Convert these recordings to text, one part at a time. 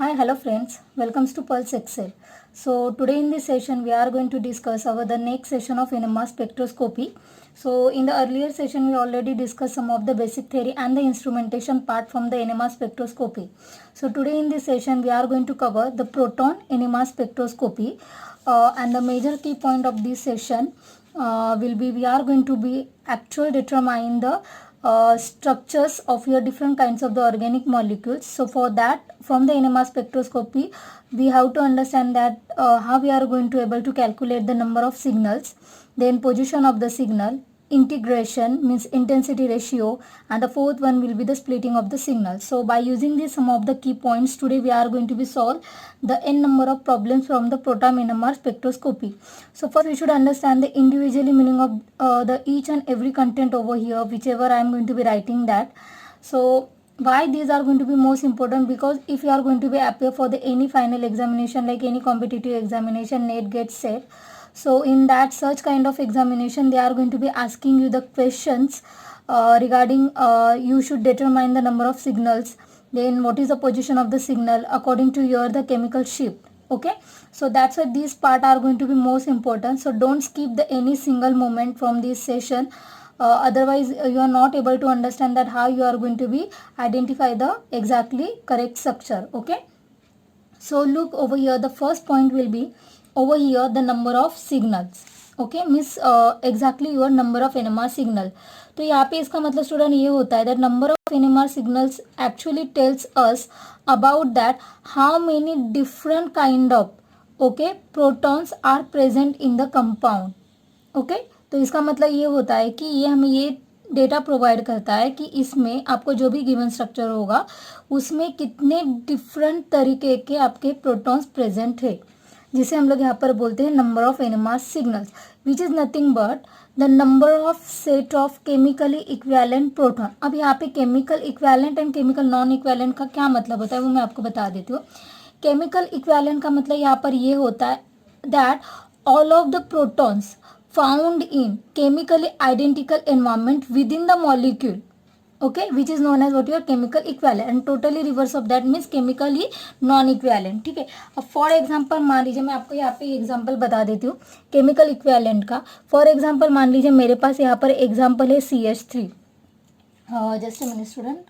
Hi, hello friends. Welcome to Pulse Excel. So today in this session we are going to discuss the next session of NMR spectroscopy. So in the earlier session we already discussed some of the basic theory and the instrumentation part from the NMR spectroscopy. So today in this session we are going to cover the proton NMR spectroscopy and the major key point of this session will be we are going to be actual determine the structures of your different kinds of the organic molecules. So for that, from the NMR spectroscopy, we have to understand that how we are going to able to calculate the number of signals, then position of the signal, integration means intensity ratio, and the fourth one will be the splitting of the signal. So by using this some of the key points, today we are going to be solve the n number of problems from the proton NMR spectroscopy. So first we should understand the individually meaning of the each and every content over here, whichever I am going to be writing that. So why these are going to be most important? Because if you are going to be appear for the any final examination, like any competitive examination, NET, GET, SET, so in that such kind of examination they are going to be asking you the questions regarding you should determine the number of signals, then what is the position of the signal according to your the chemical shift. Okay, so that's why these part are going to be most important. So don't skip the any single moment from this session, otherwise you are not able to understand that how you are going to be identify the exactly correct structure. Okay, so look over here, the first point will be over here the number of signals. Okay, means exactly your number of NMR signal. तो यहाँ पे इसका मतलब student ये होता है that number of NMR signals actually tells us about that how many different kind of protons are present in the compound. Okay, तो इसका मतलब ये होता है कि ये हमें ये डेटा प्रोवाइड करता है कि इसमें आपको जो भी गिवन स्ट्रक्चर होगा उसमें कितने डिफरेंट तरीके के आपके प्रोटॉन्स प्रेजेंट है, जिसे हम लोग यहाँ पर बोलते हैं number of NMR signals, which is nothing but the number of set of chemically equivalent proton. अब यहाँ पे chemical equivalent and chemical non equivalent का क्या मतलब होता है वो मैं आपको बता देती हूँ. केमिकल इक्विवेलेंट का मतलब यहाँ पर ये होता है that all of the protons found in chemically identical environment within the molecule, okay, which is known as what your chemical equivalent, and totally reverse of that means chemically non equivalent. ठीक है, अब for example मान लीजिए मैं आपको यहाँ पे example बता देती हूँ केमिकल इक्विवेलेंट का. फॉर एग्जांपल मान लीजिए मेरे पास यहाँ पर एग्जांपल है CH3. Just a minute student.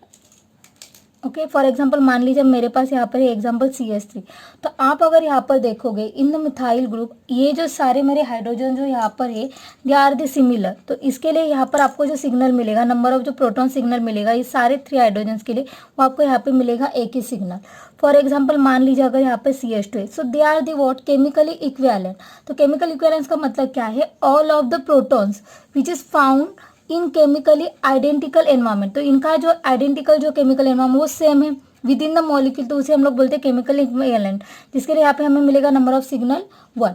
Okay, for example मान लीजिए मेरे पास यहाँ पर एग्जाम्पल CH3. तो आप अगर यहाँ पर देखोगे इन द मिथाइल ग्रुप, ये जो सारे मेरे हाइड्रोजन जो यहाँ पर है दे आर द सिमिलर. तो इसके लिए यहाँ पर आपको जो सिग्नल मिलेगा, नंबर ऑफ जो प्रोटॉन सिग्नल मिलेगा ये सारे 3 हाइड्रोजन के लिए, वो आपको यहाँ पे मिलेगा एक ही सिग्नल. फॉर एग्जाम्पल मान लीजिए अगर यहाँ पे CH2 है, so they are the what chemically equivalent. तो केमिकल इक्विवेलेंस का मतलब क्या है, all of the protons which is found in chemically identical environment. तो इनका जो आइडेंटिकल जो केमिकल एनवायरमेंट वो सेम है विद इन द मॉलिक्यूल, तो उसे हम लोग बोलते हैं केमिकल इक्विवेलेंट, जिसके लिए यहाँ पे हमें मिलेगा नंबर ऑफ सिग्नल 1.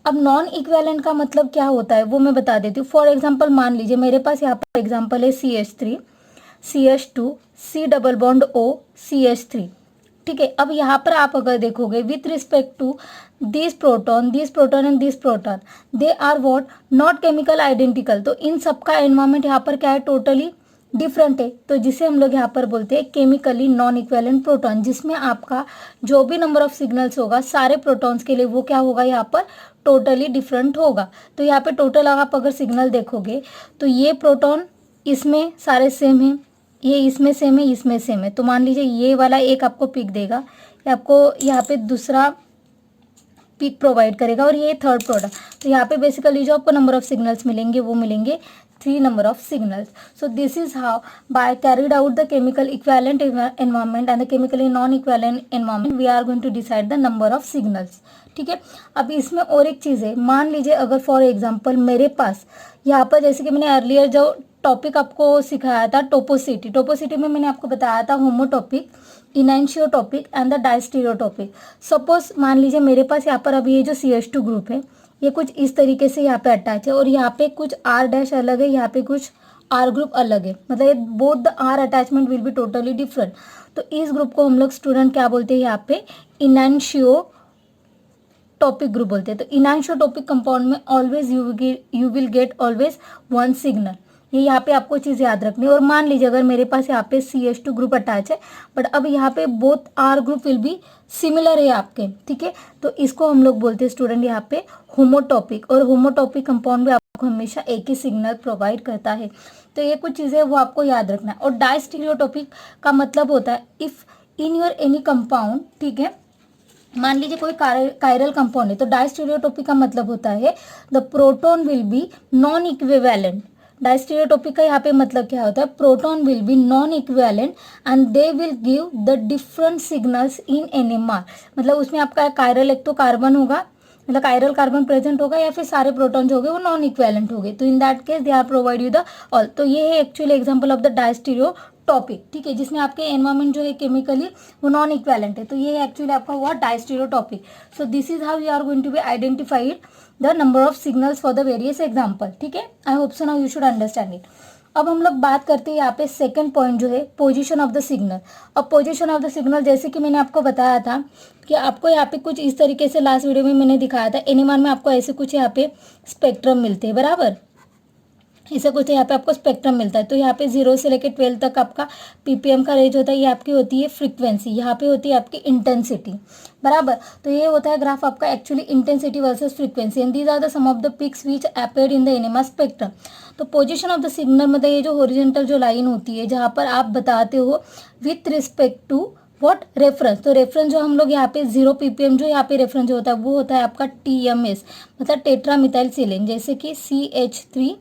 अब नॉन इक्विवेलेंट का मतलब क्या होता है वो मैं बता देती हूँ. फॉर एग्जाम्पल मान लीजिए मेरे पास यहाँ पर एग्जाम्पल है CH3, CH2, C double bond O, CH3. ठीक है, अब यहाँ पर आप अगर देखोगे with respect to this proton and this proton, they are what not chemical identical. तो इन सबका एनवायरमेंट यहाँ पर क्या है, टोटली डिफरेंट है. तो जिसे हम लोग यहाँ पर बोलते हैं केमिकली नॉन इक्विवेलेंट प्रोटॉन, जिसमें आपका जो भी नंबर ऑफ सिग्नल्स होगा सारे प्रोटॉन्स के लिए वो क्या होगा यहाँ पर टोटली डिफरेंट होगा. तो यहाँ पे टोटल आप अगर सिग्नल देखोगे तो ये प्रोटॉन इसमें सारे सेम है, ये इसमें सेम है, इसमें सेम है. तो मान लीजिए ये वाला एक आपको पिक देगा, ये आपको यहाँ पे दूसरा पिक प्रोवाइड करेगा और ये थर्ड प्रोडक्ट. तो यहाँ पे बेसिकली जो आपको नंबर ऑफ सिग्नल्स मिलेंगे वो मिलेंगे 3 number of signals. So this is how by carried out the chemical equivalent environment and the chemically non equivalent environment we are going to decide the number of signals. ठीक है, अब इसमें और एक चीज़ है, मान लीजिए अगर फॉर एग्जाम्पल मेरे पास यहाँ पर जैसे कि मैंने अर्लियर जो टॉपिक आपको सिखाया था टोपोसिटी में मैंने आपको बताया था होमोटॉपिक, इनैंशियोटॉपिक एंड द डायस्टीरियोटॉपिक. सपोज मान लीजिए मेरे पास यहाँ पर अभी ये जो CH2 ग्रुप है ये कुछ इस तरीके से यहाँ पे अटैच है और यहाँ पे कुछ R डैश अलग है, यहाँ पे कुछ R ग्रुप अलग है, मतलब both the R attachment will be totally different. तो इस ग्रुप को हम लोग स्टूडेंट क्या बोलते हैं यहाँ पे इनैंशियोटॉपिक ग्रुप बोलते हैं. तो इनैंशियोटॉपिक कंपाउंड में always you will gate always 1 signal. ये यहाँ पे आपको चीज़ याद रखनी है। और मान लीजिए अगर मेरे पास यहाँ पे CH2 ग्रुप अटैच है, बट अब यहाँ पे both are group will be similar है आपके, ठीक है, तो इसको हम लोग बोलते हैं स्टूडेंट यहाँ पे होमोटॉपिक। और होमोटॉपिक कंपाउंड भी आपको हमेशा एक ही सिग्नल प्रोवाइड करता है। तो ये कुछ चीज़ें वो आपको याद रखना है। और डायस्टीरियोटॉपिक का मतलब होता है if in your any compound, ठीक है, मान लीजिए कोई कायरल कंपाउंड है, तो डायस्टीरियोटॉपिक का मतलब होता है the proton will be non equivalent. Diastereotopic का यहाँ पे मतलब क्या होता है, proton will be non equivalent and they will give the different signals in NMR. मतलब उसमें आपका कायरल एक तो कार्बन होगा, मतलब कायरल कार्बन प्रेजेंट होगा, या फिर सारे प्रोटॉन्स हो गए वो नॉन इक्विवेलेंट हो गए, तो in that case they are provide you the all. तो ये है actually example of the diastereotopic, ठीक है, जिसमें आपके एनवायरमेंट जो है केमिकली वो नॉन इक्विवेलेंट है। तो ये एक्चुअली आपका हुआ diastereotopic. So this is how you are going to be identified the number of signals for the various example, ठीक है। I hope so now you should understand it. अब हम लोग बात करते हैं यहाँ पे सेकंड पॉइंट जो है पोजीशन ऑफ द सिग्नल। अब पोजीशन ऑफ द सिग्नल जैसे कि मैंने आपको बताया था कि आपको यहाँ पे कुछ इस तरीके से लास्ट वीडियो में मैंने दिखाया था, एनएमआर में आपको ऐसे कुछ यहाँ पे स्पेक्ट्रम मिलते हैं, बराबर, इसे कुछ यहाँ पे आपको स्पेक्ट्रम मिलता है। तो यहाँ पे 0 से लेकर 12 तक आपका पीपीएम का रेंज होता है, ये आपकी होती है फ्रीक्वेंसी, यहाँ पे होती है आपकी इंटेंसिटी, बराबर। तो ये होता है ग्राफ आपका actually intensity versus frequency, and these are the some of the peaks which appeared in the NMR spectrum. तो पोजीशन ऑफ द सिग्नल मतलब ये जो हॉरिजॉन्टल जो लाइन होती है जहाँ पर आप बताते हो with respect to what reference. तो रेफरेंस जो हम लोग यहाँ पे 0 ppm जो यहाँ पे रेफरेंस जो होता है वो होता है आपका TMS, मतलब टेट्रामिथाइलसिलेन, जैसे कि CH3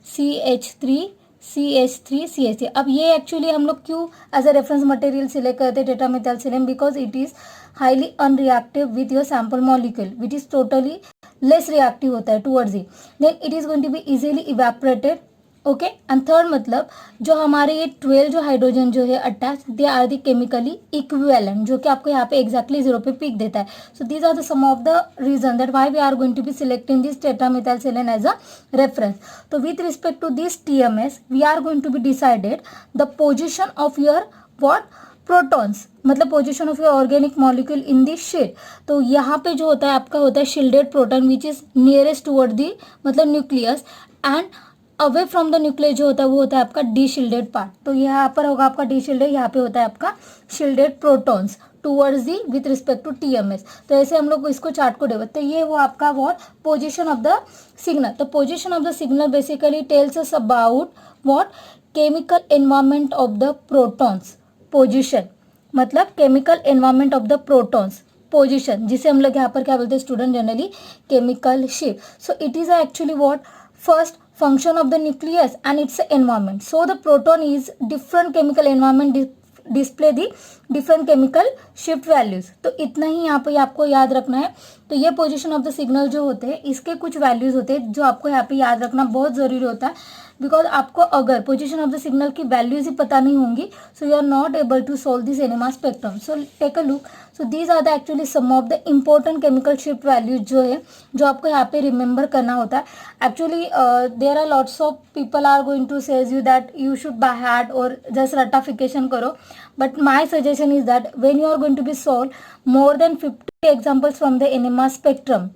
CH3 CH3 CH3। अब ये एक्चुअली हम लोग क्यों as a reference material select करते हैं tetramethylsilane, because it is highly unreactive with your sample molecule which is totally less reactive होता है towards it, then it is going to be easily evaporated, okay. And third मतलब जो हमारे ये 12 जो hydrogen जो है attach, they are the chemically equivalent, जो कि आपको यहाँ पे एग्जैक्टली 0 पे पिक देता है। So these are the some of the reason that why we are going to be selecting this tetramethylsilane as a reference. तो with respect to this TMS we are going to be decided the position of your what protons, मतलब position of your organic molecule in the sheet. तो यहाँ पे जो होता है आपका होता है shielded proton which is nearest toward the मतलब nucleus, and away from the nucleus जो होता है वो होता है आपका डी शील्डेड पार्ट। तो यहाँ पर होगा आपका डी शील्डेड, यहाँ पे होता है आपका shielded protons towards the with respect to TMS। तो ऐसे हम लोग इसको चार्ट को डेवलप, तो ये वो आपका what position of the signal. तो position of the signal basically tells us about what chemical environment of the protons. Position मतलब chemical environment of the protons, position जिसे हम लोग यहाँ पर क्या बोलते हैं student generally chemical shift. So it is actually what first function of the nucleus and its environment. So the proton is different chemical environment display the different chemical shift values. तो इतना ही यहाँ पे आपको याद रखना है। तो ये पोजीशन ऑफ द सिग्नल जो होते हैं इसके कुछ वैल्यूज होते हैं जो आपको यहाँ पे याद रखना बहुत जरूरी होता है, बिकॉज आपको अगर पोजीशन ऑफ द सिग्नल की वैल्यूज ही पता नहीं होंगी so you are not able to solve this NMR spectrum. So take a look, so these are the actually some of the important chemical shift values जो है जो आपको यहाँ पे रिमेंबर करना होता है। Actually there are lots of people are going to says you that you should by heart और जस्ट रटाफिकेशन करो, but my suggestion is that when you are going to be solve more than 50 examples from the NMR spectrum,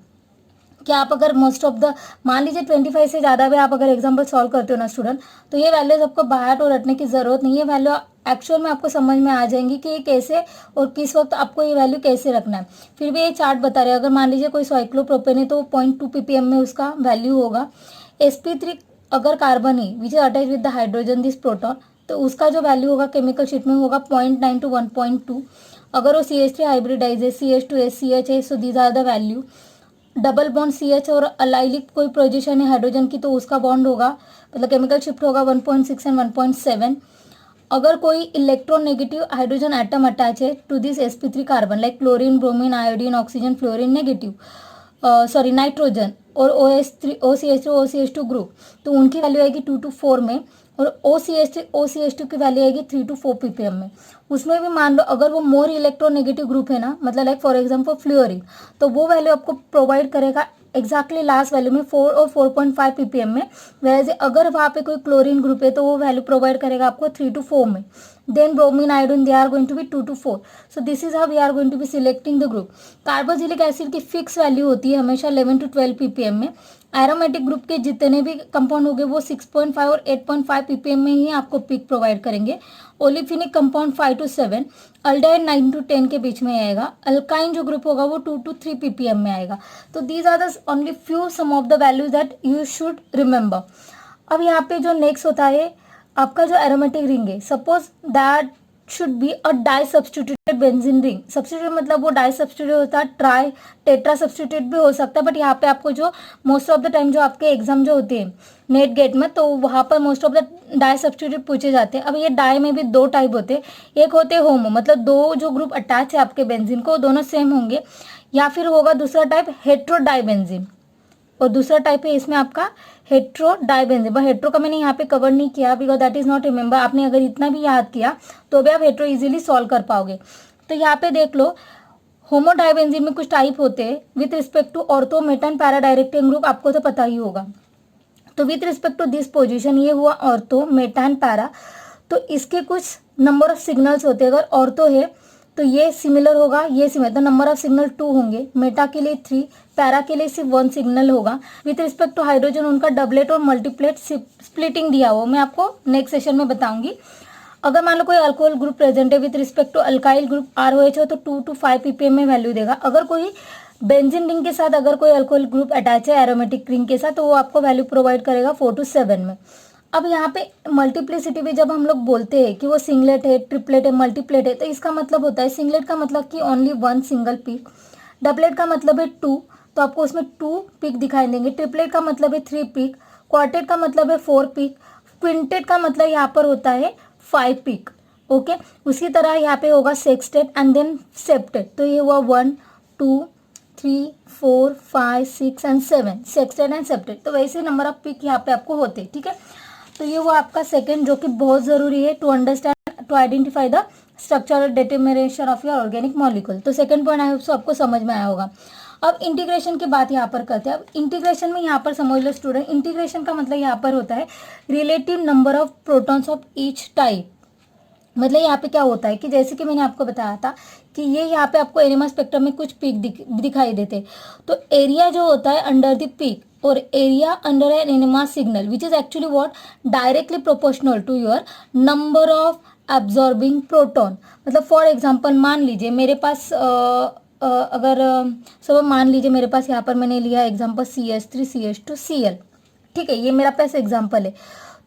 कि आप अगर most of the मान लीजिए 25 से ज़्यादा भी आप अगर एग्जाम्पल सॉल्व करते हो ना स्टूडेंट, तो ये वैल्यूज आपको बाहर और रटने की ज़रूरत नहीं है। वैल्यू एक्चुअल में आपको समझ में आ जाएंगी कि ये कैसे और किस वक्त आपको ये वैल्यू कैसे रखना है। फिर भी ये चार्ट बता रहे हैं, अगर मान लीजिए कोई साइक्लोप्रोपेन है तो 0.2 ppm में उसका वैल्यू होगा। sp3 अगर कार्बन है which is attach with the hydrogen this proton, तो उसका जो वैल्यू होगा केमिकल शीट में होगा 0.9 to 1.2। अगर वो CH3 हाइब्रिडाइज है, CH2SCH है, so these are the value. Double bond CH और अलाइलिक कोई पोजीशन है हाइड्रोजन की तो उसका बॉन्ड होगा मतलब केमिकल शिफ्ट होगा 1.6 एंड 1.7। अगर कोई इलेक्ट्रोनेगेटिव हाइड्रोजन एटम अटैच है to this sp3 carbon like chlorine, bromine, iodine, oxygen, fluorine negative sorry nitrogen और OCH2 ग्रुप, तो उनकी वैल्यू आएगी 2 to 4 में, और OCH2 की वैल्यू आएगी 3 to 4 ppm में। उसमें भी मान लो अगर वो मोर इलेक्ट्रोनेगेटिव ग्रुप है ना, मतलब लाइक फॉर एग्जांपल फ्लोरीन, तो वो वैल्यू आपको प्रोवाइड करेगा एग्जैक्टली लास्ट वैल्यू में 4 और 4.5 ppm में। वैसे अगर वहाँ पे कोई क्लोरीन ग्रुप है तो वो वैल्यू प्रोवाइड करेगा आपको 3 to 4 में। then bromine, iodine, they are going to be 2 to 4. So this is how we are going to be selecting the group. Carboxylic acid की फिक्स वैल्यू होती है हमेशा 11 to 12 ppm में. एरोमेटिक ग्रुप के जितने भी कंपाउंड होंगे वो 6.5 और 8.5 ppm में ही आपको पिक प्रोवाइड करेंगे. ओलिफिनिक कंपाउंड 5 to 7, अल्डाइड 9 to 10 के बीच में आएगा. अल्काइन जो ग्रुप होगा वो 2 to 3 ppm में आएगा. तो these are the only few some of the values that you should remember. अब यहाँ पे जो नेक्स्ट होता है आपका जो एरोमेटिक रिंग है, suppose that should be a di substituted benzene ring. Substitute मतलब वो डाई सब्स्टिट्यूट होता है, ट्राई टेट्रा सब्स्टिट्यूट भी हो सकता है. बट यहाँ पे आपको जो मोस्ट ऑफ द टाइम जो आपके एग्जाम जो होते हैं नेट गेट में, तो वहाँ पर most of the di substitute पूछे जाते हैं. अब ये डाई में भी दो टाइप होते हैं. एक होते हैं होमो, मतलब दो जो ग्रुप अटैच है आपके बेंजीन को दोनों सेम होंगे. या फिर होगा दूसरा टाइप हेट्रो डाई बेंजीन, और दूसरा टाइप है इसमें आपका हेट्रो डाइबेंजीन. बट हेट्रो का मैंने यहाँ पे कवर नहीं किया because that is not remember. आपने अगर इतना भी याद किया तो भी आप हेट्रो इजीली सॉल्व कर पाओगे. तो यहाँ पे देख लो होमो डाइबेंजीन में कुछ टाइप होते हैं with respect to ortho meta para directing group, आपको तो पता ही होगा. तो with respect to this position ये हुआ ऑर्थो मेटन पैरा. तो इसके कुछ नंबर ऑफ सिग्नल्स होते हैं. अगर ऑर्थो है तो ये सिमिलर होगा, ये सिमिलर, तो नंबर ऑफ सिग्नल 2 होंगे. मेटा के लिए 3, पैरा के लिए सिर्फ 1 सिग्नल होगा. विथ रिस्पेक्ट टू हाइड्रोजन उनका डबलेट और मल्टीप्लेट स्प्लिटिंग दिया हुआ, मैं आपको नेक्स्ट सेशन में बताऊंगी. अगर मान लो कोई अल्कोहल ग्रुप प्रेजेंट है with respect to alkyl group ROH हो तो 2 to 5 ppm में वैल्यू देगा. अगर कोई बेंजीन रिंग के साथ अगर कोई अल्कोहल ग्रुप अटैच है एरोमेटिक रिंग के साथ तो वो आपको वैल्यू प्रोवाइड करेगा 4 to 7 में. अब यहाँ पे मल्टीप्लिसिटी भी जब हम लोग बोलते हैं कि वो सिंगलेट है, ट्रिपलेट है, मल्टीप्लेट है, तो इसका मतलब होता है सिंगलेट का मतलब कि ओनली 1 सिंगल पिक, डबलेट का मतलब है 2 तो आपको उसमें 2 पिक दिखाई देंगे, ट्रिपलेट का मतलब है 3 पिक, क्वार्टेट का मतलब है 4 पिक, क्विंटेट का मतलब यहाँ पर होता है 5 पिक. ओके, उसी तरह यहाँ पे होगा सेक्सटेट एंड देन सेप्टेट. तो ये हुआ 1 2 3 4 5 6 एंड 7 सेक्सटेट एंड सेप्टेट. तो वैसे नंबर ऑफ पिक यहाँ पे आपको होते हैं. ठीक है, तो ये वो आपका सेकंड जो कि बहुत ज़रूरी है to understand to identify the structure और determination of your organic molecule. तो second point I hope so आपको समझ में आया होगा. अब इंटीग्रेशन की बात यहाँ पर करते हैं. अब इंटीग्रेशन में यहाँ पर समझ लो स्टूडेंट, इंटीग्रेशन का मतलब यहाँ पर होता है relative number of protons of each type. मतलब यहाँ पे क्या होता है कि जैसे कि मैंने आपको बताया था कि ये यहाँ पे आपको एनिमा स्पेक्ट्रम में कुछ पीक दिखाई देते. तो एरिया जो होता है अंडर द पीक और area under an NMR signal which is actually what directly proportional to your number of absorbing proton. मतलब फॉर एग्जांपल मान लीजिए मेरे पास अगर सब मान लीजिए मेरे पास यहाँ पर मैंने लिया एग्जांपल CH3 CH2 Cl. ठीक है, ये मेरा पास एग्जांपल है.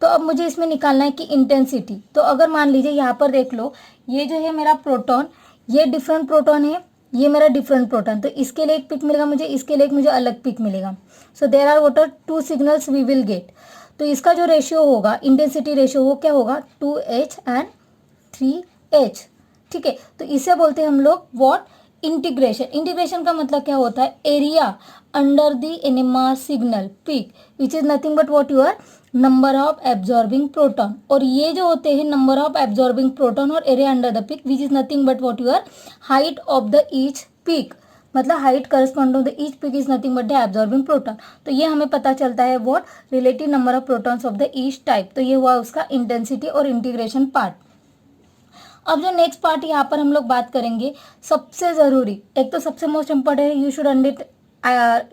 तो अब मुझे इसमें निकालना है कि इंटेंसिटी. तो अगर मान लीजिए यहाँ पर देख लो ये जो है मेरा प्रोटॉन, ये डिफरेंट प्रोटॉन है, ये मेरा डिफरेंट प्रोटॉन. तो इसके लिए एक पिक मिलेगा मुझे, इसके लिए एक मुझे अलग पिक मिलेगा. So there are what are 2 signals we will get. तो इसका जो रेशियो होगा इंटेंसिटी रेशियो वो क्या होगा 2H एंड 3H. ठीक है, तो इसे बोलते हैं हम लोग व्हाट इंटीग्रेशन. इंटीग्रेशन का मतलब क्या होता है area under the NMR signal peak which is nothing but what your number of absorbing proton. और ये जो होते हैं नंबर ऑफ एब्जॉर्बिंग प्रोटॉन और area under the peak which is nothing but what your height of the each peak. मतलब height correspond to the each peak is nothing but the absorbing proton. तो ये हमें पता चलता है what relative number of protons of the each type. तो ये हुआ उसका इंटेंसिटी और इंटीग्रेशन पार्ट. अब जो नेक्स्ट पार्ट यहाँ पर हम लोग बात करेंगे सबसे ज़रूरी, एक तो सबसे मोस्ट इम्पॉर्टेंट है you should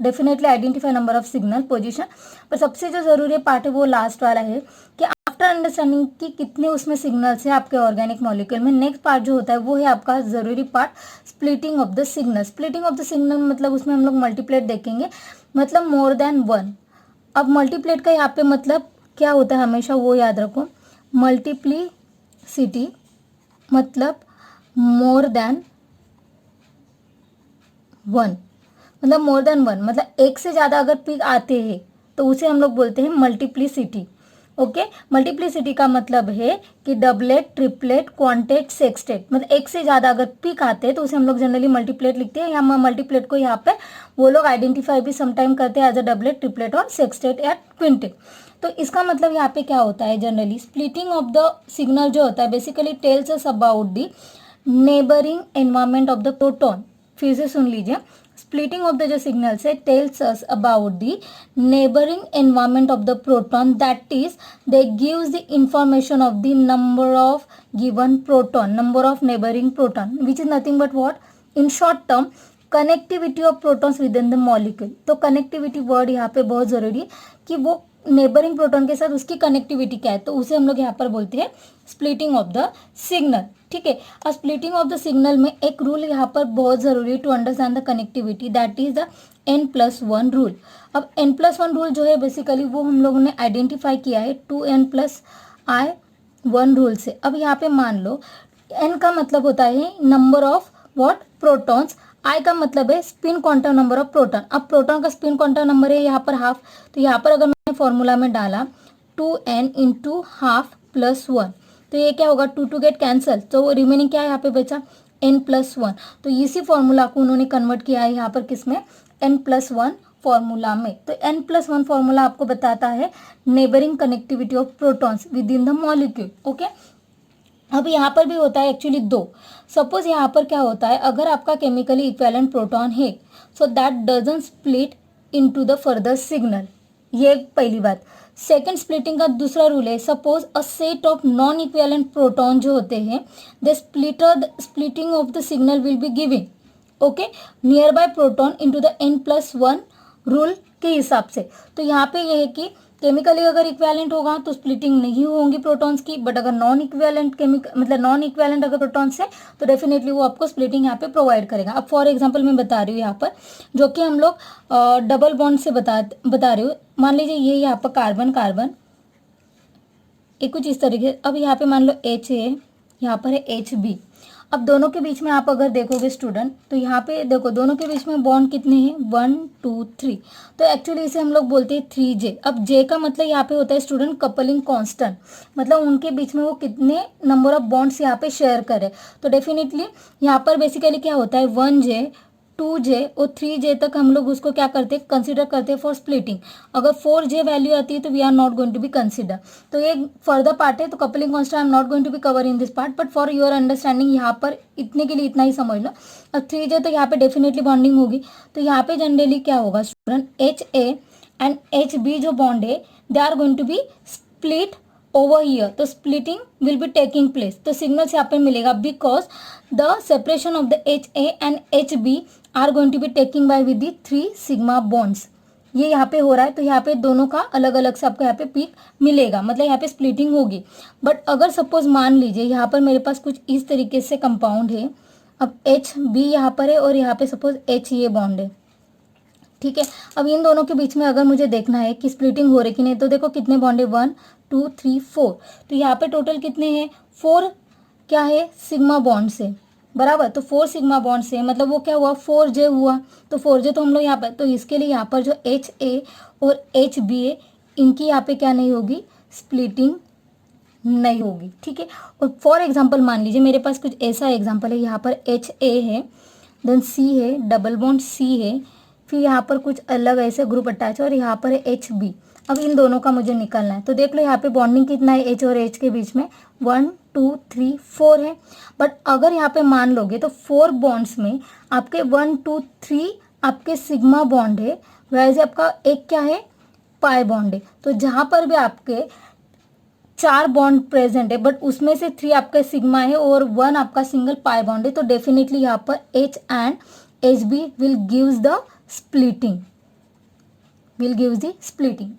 definitely identify number of signal position. पर सबसे जो ज़रूरी पार्ट है वो लास्ट वाला है कि आफ्टर अंडरस्टैंडिंग कि कितने उसमें सिग्नल्स है आपके ऑर्गेनिक मॉलिक्यूल में, नेक्स्ट पार्ट जो होता है वो है आपका ज़रूरी part splitting of the signal. Splitting of the signal मतलब उसमें हम लोग मल्टीप्लेट देखेंगे, मतलब मोर देन 1. अब मल्टीप्लेट का यहाँ पे मतलब क्या होता है हमेशा वो याद रखो. मल्टीप्लिसिटी मतलब मोर देन 1, मतलब मोर देन 1 मतलब एक से ज़्यादा अगर पिक आते हैं तो उसे हम लोग बोलते हैं मल्टीप्लिसिटी. ओके, मल्टीप्लिसिटी का मतलब है कि डबलेट ट्रिपलेट क्वांटेट सेक्सटेट, मतलब एक से ज़्यादा अगर पिक आते हैं तो उसे हम लोग जनरली मल्टीप्लेट लिखते हैं. यहाँ मल्टीप्लेट को यहाँ पे वो लोग आइडेंटिफाई भी समटाइम करते हैं एज अ डबलेट ट्रिपलेट और सेक्सटेट या क्विंटेट. तो इसका मतलब यहाँ पे क्या होता है generally splitting of the signal जो होता है basically tells us about the neighbouring environment of the proton. फिर से सुन लीजिए, स्प्लिटिंग ऑफ द जो सिग्नल्स है tales us about the neighbouring environment of the proton, that is they gives the information of the number of given proton, number of neighbouring proton, which is nothing but what, in short term connectivity of protons with in the molecule. तो connectivity word यहाँ पे बहुत जरूरी है कि वो neighbouring proton के साथ उसकी कनेक्टिविटी क्या है, तो उसे हम लोग यहाँ पर बोलते हैं स्प्लिटिंग ऑफ द सिग्नल। ठीक है, और स्प्लिटिंग ऑफ द सिग्नल में एक रूल यहाँ पर बहुत जरूरी है to understand the connectivity, that is the n+1 rule. अब n+1 रूल जो है बेसिकली वो हम लोगों ने आइडेंटिफाई किया है 2n+i1 रूल से। अब यहाँ पे मान लो n का मतलब होता है number of what, protons, I का मतलब है spin quantum number of proton. अब प्रोटॉन का स्पिन क्वांटम नंबर है यहाँ पर हाफ, तो यहाँ पर अगर मैंने फॉर्मूला में डाला 2n इंटू हाफ प्लस 1, तो ये क्या होगा, 2 गेट कैंसल, तो रिमेनिंग क्या है यहाँ पे बचा n+1। तो इसी फॉर्मूला को उन्होंने कन्वर्ट किया है यहाँ पर किसमें, n+1 फॉर्मूला में। तो n+1 फॉर्मूला आपको बताता है neighbouring connectivity of protons with in the molecule. Okay, अब यहाँ पर भी होता है एक्चुअली दो। सपोज यहाँ पर क्या होता है, अगर आपका केमिकली इक्विवेलेंट प्रोटॉन है so that doesn't split into the further signal, ये पहली बात। सेकंड स्प्लिटिंग का दूसरा रूल है, suppose a set of non equivalent proton जो होते हैं the splitting of the signal will be giving okay near by proton into the n+1 rule के हिसाब से। तो यहाँ पे ये है कि केमिकली अगर इक्विवेलेंट होगा तो स्प्लिटिंग नहीं होंगी प्रोटॉन्स की, बट अगर नॉन इक्विवेलेंट मतलब नॉन इक्विवेलेंट अगर प्रोटॉन्स है तो डेफिनेटली वो आपको स्प्लिटिंग यहाँ पे प्रोवाइड करेगा। अब फॉर एग्जांपल मैं बता रही हूँ यहाँ पर, जो कि हम लोग डबल बॉन्ड से बता रही हूँ। मान लीजिए ये यहाँ पर कार्बन कार्बन ये कुछ इस तरीके, अब यहाँ पे मान लो H है, यहाँ पर है HB। अब दोनों के बीच में आप अगर देखोगे स्टूडेंट, तो यहाँ पे देखो दोनों के बीच में बॉन्ड कितने हैं, 1 2 3, तो एक्चुअली इसे हम लोग बोलते हैं 3J। अब J का मतलब यहाँ पे होता है स्टूडेंट कपलिंग कांस्टेंट, मतलब उनके बीच में वो कितने नंबर ऑफ बॉन्ड्स यहाँ पे शेयर करे। तो डेफिनेटली यहाँ पर बेसिकली क्या होता है 1J 2J और 3J तक हम लोग उसको क्या करते हैं, कंसिडर करते हैं फॉर स्प्लिटिंग। अगर 4J वैल्यू आती है तो we are not going to be consider. तो ये फर्दर पार्ट है, तो coupling constant I am not going to be cover in this part, but for your understanding यहाँ पर इतने के लिए इतना ही समझ लो। अब 3J तो यहाँ पे डेफिनेटली बॉन्डिंग होगी, तो यहाँ पे जनरली क्या होगा स्टूडेंट, HA एंड HB जो बॉन्ड है they are going to be split over here, तो splitting will be taking place. तो सिग्नल्स यहाँ पे मिलेगा because the separation of the HA and HB are going to be taking by with the 3 sigma bonds. ये यहाँ पे हो रहा है, तो यहाँ पे दोनों का अलग अलग से आपको यहाँ पे पीक मिलेगा, मतलब यहाँ पे स्प्लिटिंग होगी। बट अगर सपोज मान लीजिए यहाँ पर मेरे पास कुछ इस तरीके से कंपाउंड है, अब HB यहाँ पर है और यहाँ पे सपोज H ये बॉन्ड है, ठीक है। अब इन दोनों के बीच में अगर मुझे देखना है कि स्प्लिटिंग हो रही कि नहीं, तो देखो कितने बॉन्ड है, 1 2 3 4, तो यहाँ पे टोटल कितने हैं, 4 क्या है सिग्मा बॉन्ड से, बराबर। तो 4 सिग्मा बॉन्ड से मतलब वो क्या हुआ 4J हुआ, तो 4J तो हम लोग यहाँ पर, तो इसके लिए यहाँ पर जो HA और HB है इनकी यहाँ पे क्या नहीं होगी, स्प्लिटिंग नहीं होगी, ठीक है। और फॉर एग्जाम्पल मान लीजिए मेरे पास कुछ ऐसा एग्जाम्पल है, यहाँ पर HA है, देन C है, डबल बॉन्ड C है, फिर यहाँ पर कुछ अलग ऐसे ग्रुप अटैच है और यहाँ पर है HB। अब इन दोनों का मुझे निकालना है, तो देख लो यहाँ पे बॉन्डिंग कितना है H और H के बीच में, 1 2 3 4 है। बट अगर यहाँ पे मान लोगे तो 4 बॉन्ड्स में आपके 1 2 3 आपके सिग्मा बॉन्ड है, वैसे आपका एक क्या है, पाई बॉन्ड है। तो जहाँ पर भी आपके 4 बॉन्ड प्रेजेंट है बट उसमें से 3 आपका सिग्मा है और 1 आपका सिंगल पाई बॉन्ड है, तो डेफिनेटली यहाँ पर H and HB will gives the splitting,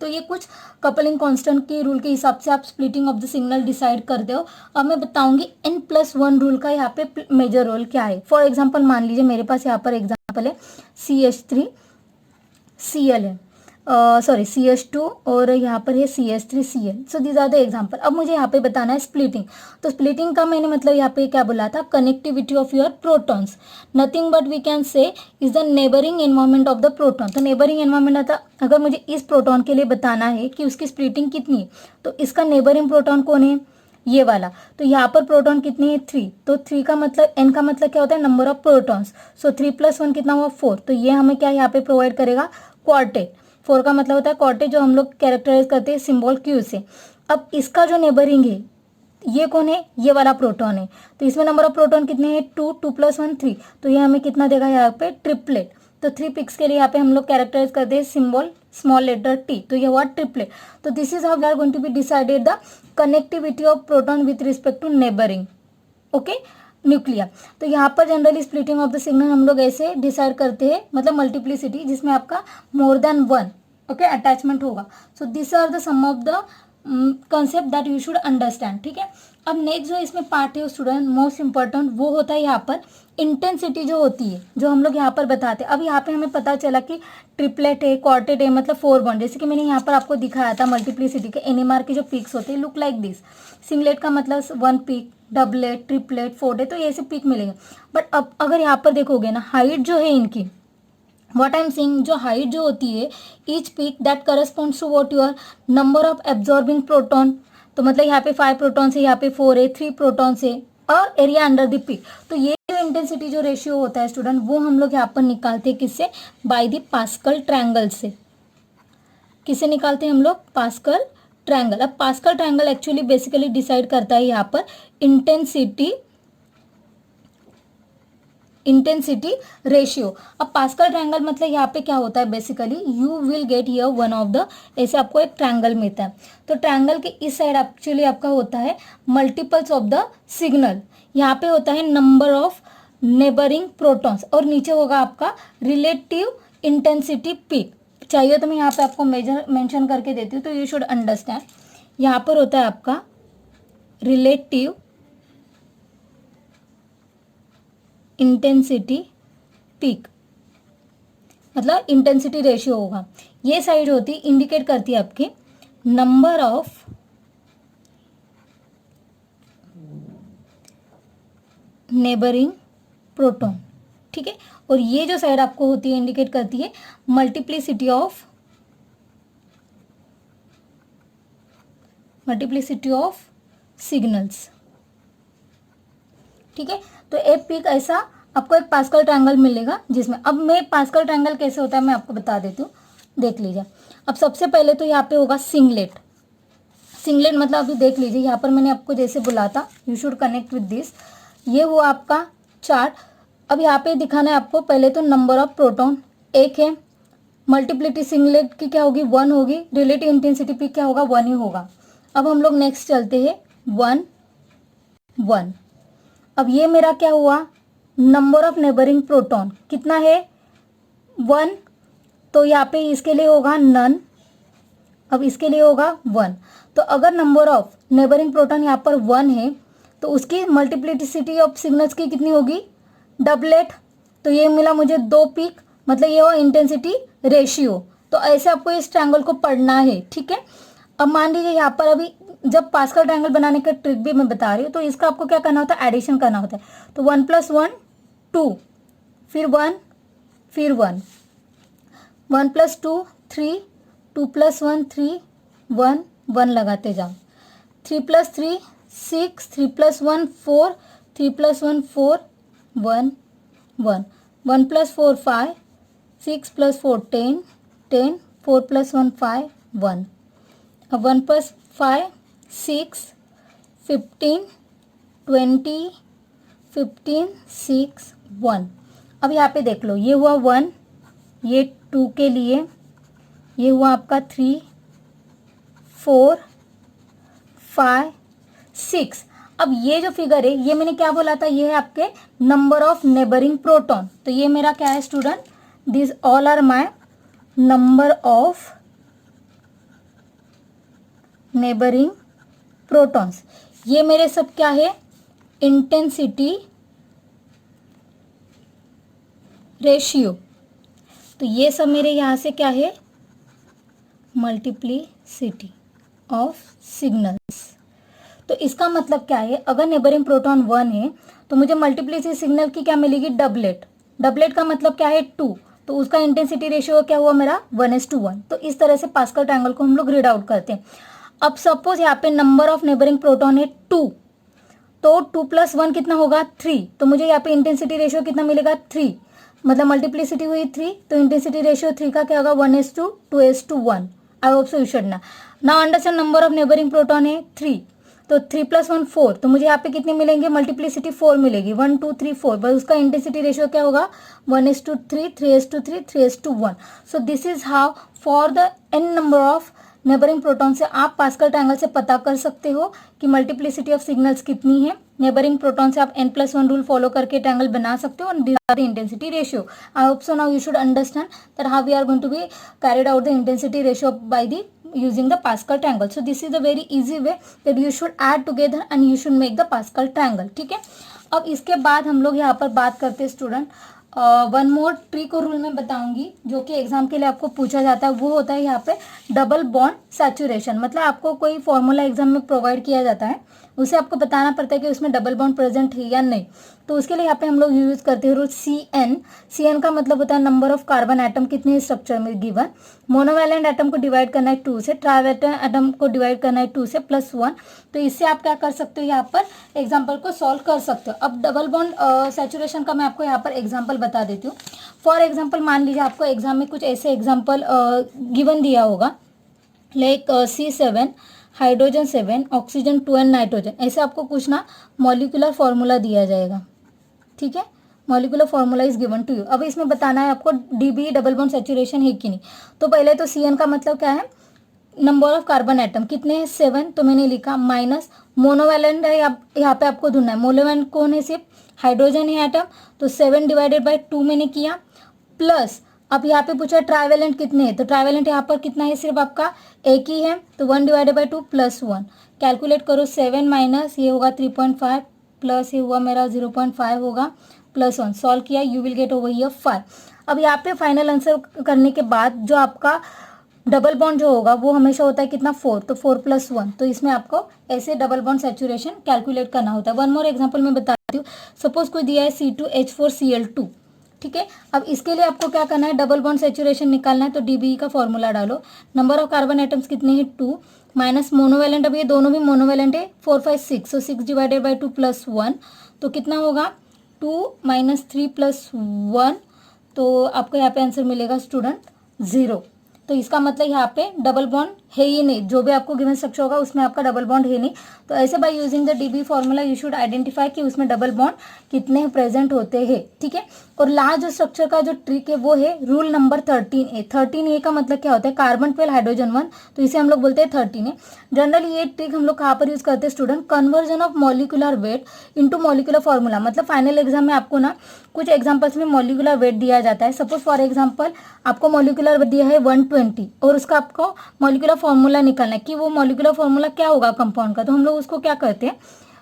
तो ये कुछ कपलिंग कांस्टेंट के रूल के हिसाब से आप splitting of the signal decide करते हो। अब मैं बताऊंगी n+1 रूल का यहाँ पे मेजर रोल क्या है। फॉर एग्जांपल मान लीजिए मेरे पास यहाँ पर एग्जांपल है CH3Cl है, सॉरी CH2 और यहाँ पर है CH3Cl। So these are the example. अब मुझे यहाँ पे बताना है स्प्लिटिंग, तो स्प्लिटिंग का मैंने मतलब यहाँ पे क्या बोला था, connectivity of your protons, nothing but we can say is the neighbouring environment of the proton. तो नेबरिंग एनवायरमेंट आता, अगर मुझे इस प्रोटॉन के लिए बताना है कि उसकी स्प्लिटिंग कितनी है, तो इसका नेबरिंग प्रोटॉन कौन है, ये वाला। तो यहाँ पर प्रोटॉन कितने हैं, 3, तो 3 का मतलब n का मतलब क्या होता है, नंबर ऑफ प्रोटॉन्स। सो 3 + 1 कितना हुआ, 4, तो ये हमें क्या यहाँ पे प्रोवाइड करेगा, क्वार्टेट। 4 का मतलब होता है क्वार्टेट, जो हम लोग कैरेक्टराइज करते हैं सिंबल Q से। अब इसका जो नेबरिंग है ये कौन है, ये वाला प्रोटॉन है, तो इसमें नंबर ऑफ प्रोटॉन कितने हैं, 2 2 + 1 3, तो ये हमें कितना देगा यहाँ पे, ट्रिपलेट। तो 3 पिक्स के लिए यहाँ पे हम लोग कैरेक्टराइज करते हैं सिंबल स्मॉल लेटर टी, तो ये हुआ ट्रिपलेट। तो this is how we are going to be decided the connectivity of proton with respect to neighbouring okay nuclear. तो यहाँ पर generally splitting of the signal हम लोग ऐसे डिसाइड करते हैं, मतलब मल्टीप्लिसिटी जिसमें आपका more than one okay attachment होगा। So this are the some of the concept that you should understand, ठीक है। अब नेक्स्ट जो इसमें पार्ट है स्टूडेंट मोस्ट इंपॉर्टेंट, वो होता है यहाँ पर इंटेंसिटी जो होती है, जो हम लोग यहाँ पर बताते हैं। अब यहाँ पे हमें पता चला कि ट्रिपलेट है, क्वार्टेट है, मतलब 4 बॉन्ड, जैसे कि मैंने यहाँ पर आपको दिखाया था मल्टीप्लिसिटी के एनएमआर के जो पीक्स होते हैं लुक लाइक दिस। सिंगलेट का मतलब 1 पीक, डबलेट, ट्रिपलेट, फोर्ट है, तो ऐसे पीक मिलेंगे। बट अब अगर यहाँ पर देखोगे ना हाइट जो है इनकी, व्हाट आई एम सेइंग, जो हाइट जो होती है each peak that corresponds to what your number of absorbing proton, तो मतलब यहाँ पे 5 प्रोटॉन्स है, यहाँ पे 4 है, 3 प्रोटॉन्स है और एरिया अंडर द पीक। तो ये जो इंटेंसिटी जो रेशियो होता है स्टूडेंट, वो हम लोग यहाँ पर निकालते हैं किससे, बाय द पास्कल ट्रायंगल से। किससे निकालते हैं हम लोग, पास्कल ट्रायंगल। अब pascal triangle actually basically decide करता है यहाँ पर इंटेंसिटी रेशियो। अब पास्कल ट्रायंगल मतलब यहाँ पे क्या होता है, basically you will get here one of the, ऐसे आपको एक ट्रायंगल मिलता है। तो ट्रायंगल के इस साइड एक्चुअली आपका होता है मल्टीपल्स ऑफ द सिग्नल, यहाँ पे होता है नंबर ऑफ नेबरिंग प्रोटॉन्स और नीचे होगा आपका रिलेटिव इंटेंसिटी पीक। चाहिए तो मैं यहाँ पे आपको मेंशन करके देती हूँ, तो यू शुड अंडरस्टैंड। यहाँ पर होता है आपका रिलेटिव इंटेंसिटी पीक, मतलब इंटेंसिटी रेशियो होगा। ये साइड होती इंडिकेट करती है आपके नंबर ऑफ नेबरिंग प्रोटॉन, ठीक है। और ये जो साइड आपको होती है इंडिकेट करती है मल्टीप्लिसिटी ऑफ सिग्नल्स, ठीक है। तो एक पीक ऐसा आपको एक पास्कल ट्रायंगल मिलेगा, जिसमें अब मैं पास्कल ट्रायंगल कैसे होता है मैं आपको बता देती हूँ, देख लीजिए। अब सबसे पहले तो यहाँ पे होगा सिंगलेट। सिंगलेट मतलब अभी देख लीजिए, यहाँ पर मैंने आपको जैसे बोला था you should connect with this, ये हुआ आपका चार्ट। अब यहाँ पे दिखाना है आपको पहले तो नंबर ऑफ प्रोटॉन एक है, मल्टीप्लिटी सिंगलेट की क्या होगी 1 होगी, रिलेटिव इंटेंसिटी पीक क्या होगा 1 ही होगा। अब हम लोग नेक्स्ट चलते हैं 1 1। अब ये मेरा क्या हुआ, नंबर ऑफ नेबरिंग प्रोटॉन कितना है 1, तो यहाँ पे इसके लिए होगा नन, अब इसके लिए होगा 1। तो अगर नंबर ऑफ नेबरिंग प्रोटॉन यहाँ पर 1 है तो उसकी मल्टीप्लिसिटी ऑफ सिग्नल्स की कितनी होगी, डबलेट। तो ये मिला मुझे 2 पीक, मतलब ये हुआ इंटेंसिटी रेशियो। तो ऐसे आपको इस ट्रायंगल को पढ़ना है, ठीक है। अब मान लीजिए यहाँ पर अभी जब पास्कल ट्रायंगल बनाने का ट्रिक भी मैं बता रही हूँ, तो इसका आपको क्या करना होता है, एडिशन करना होता है। तो 1 + 1 2, फिर 1, फिर 1, 1 + 2 3, 2 + 1 3, 1 1 लगाते जाओ, 3 + 3 6, 3 + 1 4, 3 + 1 4 1 1, 1 + 4 5, 6 + 4 10 10, 4 + 1 5 1। अब 1 + 5 6 15 20 15 6 1। अब यहाँ पे देख लो, ये हुआ 1, ये 2 के लिए, ये हुआ आपका 3 4 5 6। अब ये जो फिगर है ये मैंने क्या बोला था, ये है आपके नंबर ऑफ नेबरिंग प्रोटॉन। तो ये मेरा क्या है student, this all are my number of neighbouring protons. ये मेरे सब क्या है, इंटेंसिटी रेशियो। तो ये सब मेरे यहाँ से क्या है, मल्टीप्लिसिटी ऑफ सिग्नल्स। तो इसका मतलब क्या है, अगर नेबरिंग प्रोटॉन 1 है तो मुझे मल्टीप्लिसिटी सिग्नल की क्या मिलेगी, डबलेट। डबलेट का मतलब क्या है 2, तो उसका इंटेंसिटी रेशियो क्या हुआ मेरा 1:1। तो इस तरह से पास्कल ट्रायंगल को हम लोग रीड आउट करते हैं। अब सपोज यहाँ पे नंबर ऑफ नेबरिंग प्रोटॉन है 2, तो 2 + 1 कितना होगा 3, तो मुझे यहाँ पे इंटेंसिटी रेशियो कितना मिलेगा 3, मतलब मल्टीप्लिसिटी हुई 3, तो इंटेंसिटी रेशियो 3 का क्या होगा 1:2:1। I hope so you should ना। Now understand, number of neighbouring proton है 3, तो 3+1 4, तो मुझे यहाँ पे कितने मिलेंगे, मल्टीप्लिसिटी 4 मिलेगी, 1 2 3 4, बस उसका इंटेंसिटी रेशियो क्या होगा, 1:3, 3:3, 3:1. सो this is how for the n number of neighbouring proton से आप पास्कल ट्रायंगल से पता कर सकते हो कि मल्टीप्लिसिटी ऑफ सिग्नल्स कितनी है. नेबरिंग प्रोटॉन से आप n+1 रूल फॉलो करके ट्रायंगल बना सकते हो. The intensity ratio, I hope so now you should understand that how we are going to be carried out the intensity ratio by the using the Pascal triangle. So this is a very easy way that you should add together and you should make the Pascal triangle. ठीक है. अब इसके बाद हम लोग यहाँ पर बात करते हैं स्टूडेंट, वन मोर ट्रिक और रूल मैं बताऊंगी जो कि एग्जाम के लिए आपको पूछा जाता है. वो होता है यहाँ पे डबल बॉन्ड सैचुरेशन. मतलब आपको कोई फॉर्मूला एग्जाम में प्रोवाइड किया जाता है, उसे आपको बताना पड़ता है कि उसमें डबल बॉन्ड प्रेजेंट है या नहीं. तो उसके लिए यहाँ पे हम लोग यूज करते हैं रूल CN. CN का मतलब होता है नंबर ऑफ कार्बन एटम कितने स्ट्रक्चर में गिवन. मोनोवैलेंट एटम को डिवाइड करना है 2 से, ट्राइवैलेंट एटम को डिवाइड करना है 2 से +1. तो इससे आप क्या कर सकते हो, यहाँ पर एग्जाम्पल को सॉल्व कर सकते हो. अब डबल बॉन्ड सैचुरेशन का मैं आपको यहाँ पर एग्जाम्पल बता देती हूँ. फॉर एग्जाम्पल मान लीजिए आपको एग्जाम में कुछ ऐसे एग्जाम्पल गिवन दिया होगा, like C7 hydrogen 7 oxygen 2 and nitrogen. ऐसे आपको कुछ ना मॉलिक्यूलर फॉर्मूला दिया जाएगा. ठीक है, molecular formula is given to you. अब इसमें बताना है आपको DB डबल बॉन्ड सैचुरेशन है कि नहीं. तो पहले तो CN का मतलब क्या है, नंबर ऑफ कार्बन एटम कितने हैं 7, तो मैंने लिखा माइनस मोनोवैलेंट है यहाँ पे आपको ढूंढना है. मोनोवैलेंट कौन है, सिर्फ हाइड्रोजन है एटम, तो 7 डिवाइडेड बाई 2 मैंने किया, प्लस अब यहाँ पे पूछा ट्राइवेलेंट कितने हैं, तो ट्राइवेलेंट यहाँ पर कितना है, सिर्फ आपका एक ही है, तो 1 डिवाइडेड बाई 2 +1. कैलकुलेट करो, 7 माइनस ये होगा 3.5 प्लस ये हुआ मेरा 0.5 होगा +1. सॉल्व किया, you will get over here 5. अब यहाँ पे फाइनल आंसर करने के बाद जो आपका डबल बॉन्ड जो होगा वो हमेशा होता है कितना 4, तो 4 + 1. तो इसमें आपको ऐसे डबल बॉन्ड सैचुरेशन कैलकुलेट करना होता है. वन मोर एग्जांपल मैं बताती हूँ. सपोज कोई दिया है C2H4Cl2. ठीक है, अब इसके लिए आपको क्या करना है, डबल बॉन्ड सैचुरेशन निकालना है. तो DB का फॉर्मूला डालो. नंबर ऑफ कार्बन एटम्स कितने हैं 2, माइनस मोनोवैलेंट, अब ये दोनों भी मोनोवैलेंट है, 4 5 6, सो 6 डिवाइडेड बाई 2 +1. तो कितना होगा 2 - 3 + 1, तो आपको यहाँ पे आंसर मिलेगा स्टूडेंट 0. तो इसका मतलब यहाँ पे डबल बॉन्ड है ही नहीं, जो भी आपको गिवन स्ट्रक्चर होगा उसमें आपका डबल बॉन्ड है नहीं. तो ऐसे bye using the DB formula you should identify कि उसमें डबल बॉन्ड कितने प्रेजेंट होते हैं. ठीक है, और लास्ट जो स्ट्रक्चर का जो ट्रिक है वो है रूल नंबर 13A. 13A का मतलब क्या होता है, कार्बन 12 हाइड्रोजन 1, तो इसे हम लोग बोलते हैं 13A. जनरली ये ट्रिक हम लोग कहाँ पर यूज करते हैं student, conversion of molecular weight into molecular formula. मतलब फाइनल एग्जाम में आपको ना कुछ एग्जांपल्स में मॉलिक्यूलर वेट दिया जाता है. सपोज फॉर एग्जांपल आपको मॉलिक्यूलर वेट दिया है 120 और उसका आपको मॉलिक्यूलर फॉर्मूला निकालना है कि वो मॉलिक्यूलर फॉर्मूला क्या होगा कंपाउंड का. तो हम लोग उसको क्या करते हैं,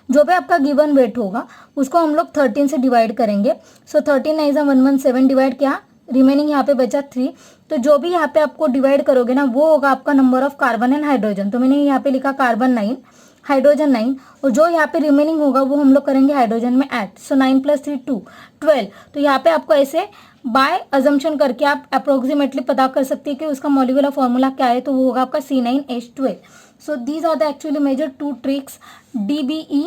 जो भी आपका गिवन वेट होगा उसको हम लोग 13 से डिवाइड करेंगे. सो 13 × 117 डिवाइड किया, रिमेनिंग यहाँ पे बचा 3. तो जो भी यहाँ पे आपको डिवाइड करोगे ना वो होगा आपका number of carbon and hydrogen. तो मैंने यहाँ पे लिखा कार्बन 9, हाइड्रोजन 9, और जो यहाँ पे रिमेनिंग होगा वो हम लोग करेंगे हाइड्रोजन में ऐड. सो 9 + 3 12. तो यहाँ पे आपको ऐसे बाय अजम्पशन करके आप अप्रोक्सीमेटली पता कर सकते हैं कि उसका मॉलिक्यूलर फॉर्मूला क्या है. तो वो होगा आपका C9H12. So these are the actually major 2 tricks DBE.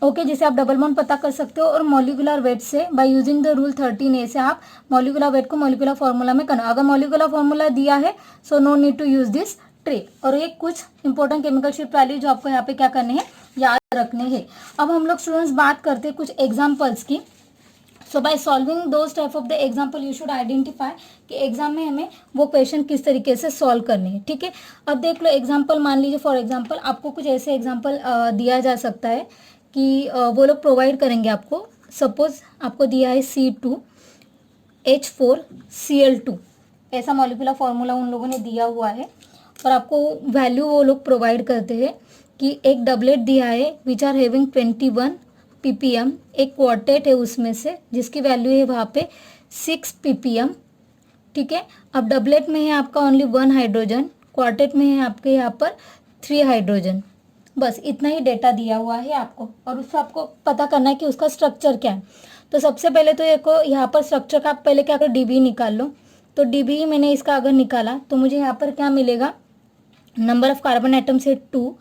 Okay, जिसे आप डबल बॉन्ड पता कर सकते हो, और मॉलिक्यूलर वेट से by using the rule 13A से आप मॉलिक्यूलर वेट को मॉलिक्यूलर फॉर्मूला में करना. अगर मॉलिक्यूलर फॉर्मूला दिया है so no need to use this trick. और ये कुछ इंपॉर्टेंट केमिकल शिफ्ट वैल्यू जो आपको यहाँ पे क्या करने हैं, याद रखने हैं. अब हम लोग स्टूडेंट्स बात करते हैं कुछ एग्जाम्पल्स की. So by solving those type of the example you should identify कि एग्जाम में हमें वो क्वेश्चन किस तरीके से सॉल्व करने हैं. ठीक है, अब देख लो एग्जाम्पल, मान लीजिए फॉर एग्जाम्पल आपको कुछ ऐसे एग्जाम्पल दिया जा सकता है कि वो लोग प्रोवाइड करेंगे आपको. सपोज आपको दिया है C2H4Cl2, ऐसा मॉलिक्यूलर फॉर्मूला उन लोगों ने दिया हुआ है, और आपको वैल्यू वो लोग प्रोवाइड करते हैं कि एक डबलेट दिया है विच आर हैविंग 21 ppm, एक क्वार्टेट है उसमें से जिसकी वैल्यू है वहाँ पे 6 ppm. ठीक है, अब डबलेट में है आपका ओनली 1 हाइड्रोजन, क्वार्टेट में है आपके यहाँ पर 3 हाइड्रोजन. बस इतना ही डेटा दिया हुआ है आपको, और उससे आपको पता करना है कि उसका स्ट्रक्चर क्या है. तो सबसे पहले तो देखो यहाँ पर स्ट्रक्चर का आप पहले क्या करो, DB निकाल लो. तो DB मैंने इसका अगर निकाला तो मुझे यहाँ पर क्या मिलेगा, नंबर ऑफ कार्बन एटम्स है 2,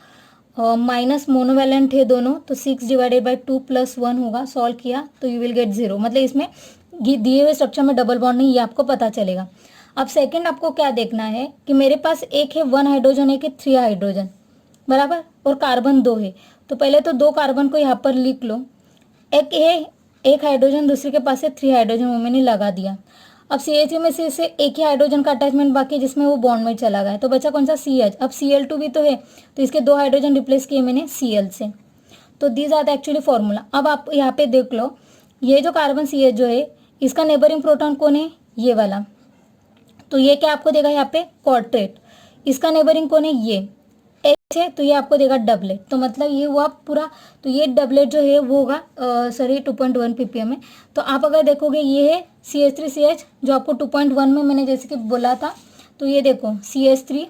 माइनस मोनोवैलेंट है दोनों, तो 6 डिवाइडेड बाई 2 + 1 होगा. सॉल्व किया तो यू विल गेट 0. मतलब इसमें दिए हुए स्ट्रक्चर में डबल बॉन्ड नहीं, ये आपको पता चलेगा. अब सेकंड आपको क्या देखना है कि मेरे पास एक है 1 हाइड्रोजन, एक है 3 हाइड्रोजन, बराबर, और कार्बन 2 है. तो पहले तो 2 कार्बन को यहाँ पर लिख लो, एक हाइड्रोजन दूसरे के पास है, 3 हाइड्रोजन वो मैंने लगा दिया। अब CH3 में से एक ही हाइड्रोजन का अटैचमेंट बाकी है जिसमें वो बॉन्ड में चला गया, तो बचा कौन सा CH। अब Cl2 भी तो है, तो इसके 2 हाइड्रोजन रिप्लेस किए मैंने Cl से। तो these are the actually formula. अब आप यहाँ पे देख लो, ये जो कार्बन CH जो है इसका नेबरिंग प्रोटॉन कौन है, ये वाला, तो ये क्या आपको देगा यहाँ पे क्वार्टेट। इसका नेबरिंग कौन है, ये H है, तो ये आपको देगा डबलेट। तो मतलब ये हुआ पूरा, तो ये डबलेट जो है वो होगा सॉरी 2.1 ppm है। तो आप अगर देखोगे ये है CH3CH जो आपको 2.1 में मैंने जैसे कि बोला था, तो ये देखो CH3,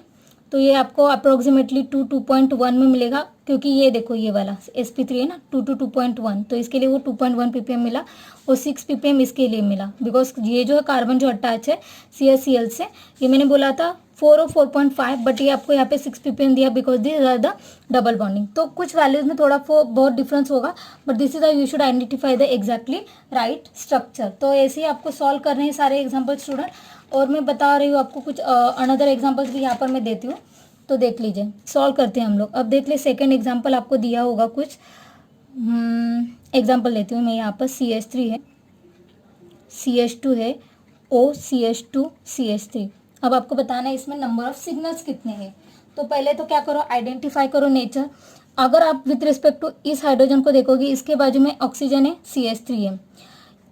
तो ये आपको अप्रोक्सीमेटली 2.1 में मिलेगा, क्योंकि ये देखो ये वाला sp3 है ना 2.1, तो इसके लिए वो 2.1 ppm मिला और 6 ppm इसके लिए मिला, बिकॉज ये जो है कार्बन जो अटैच है CHCl से, ये मैंने बोला था 4 और 4.5, बट ये आपको यहाँ पे 6 ppm दिया because this are the double bonding. तो कुछ वैल्यूज में थोड़ा बहुत डिफरेंस होगा, but this is you should identify the exactly right structure. तो ऐसे ही आपको सॉल्व करने हैं सारे एग्जाम्पल स्टूडेंट, और मैं बता रही हूँ आपको कुछ अनदर एग्जाम्पल्स भी यहाँ पर मैं देती हूँ, तो देख लीजिए। सॉल्व करते हैं हम लोग। अब देख ले सेकंड एग्जाम्पल आपको दिया होगा कुछ, एग्जाम्पल लेती हूँ मैं। यहाँ पर CH3 है, CH2 है, OCH2 CH3। अब आपको बताना है इसमें नंबर ऑफ सिग्नल्स कितने हैं। तो पहले तो क्या करो, आइडेंटिफाई करो नेचर। अगर आप विथ रिस्पेक्ट टू इस हाइड्रोजन को देखोगे, इसके बाजू में ऑक्सीजन है, CH3 है।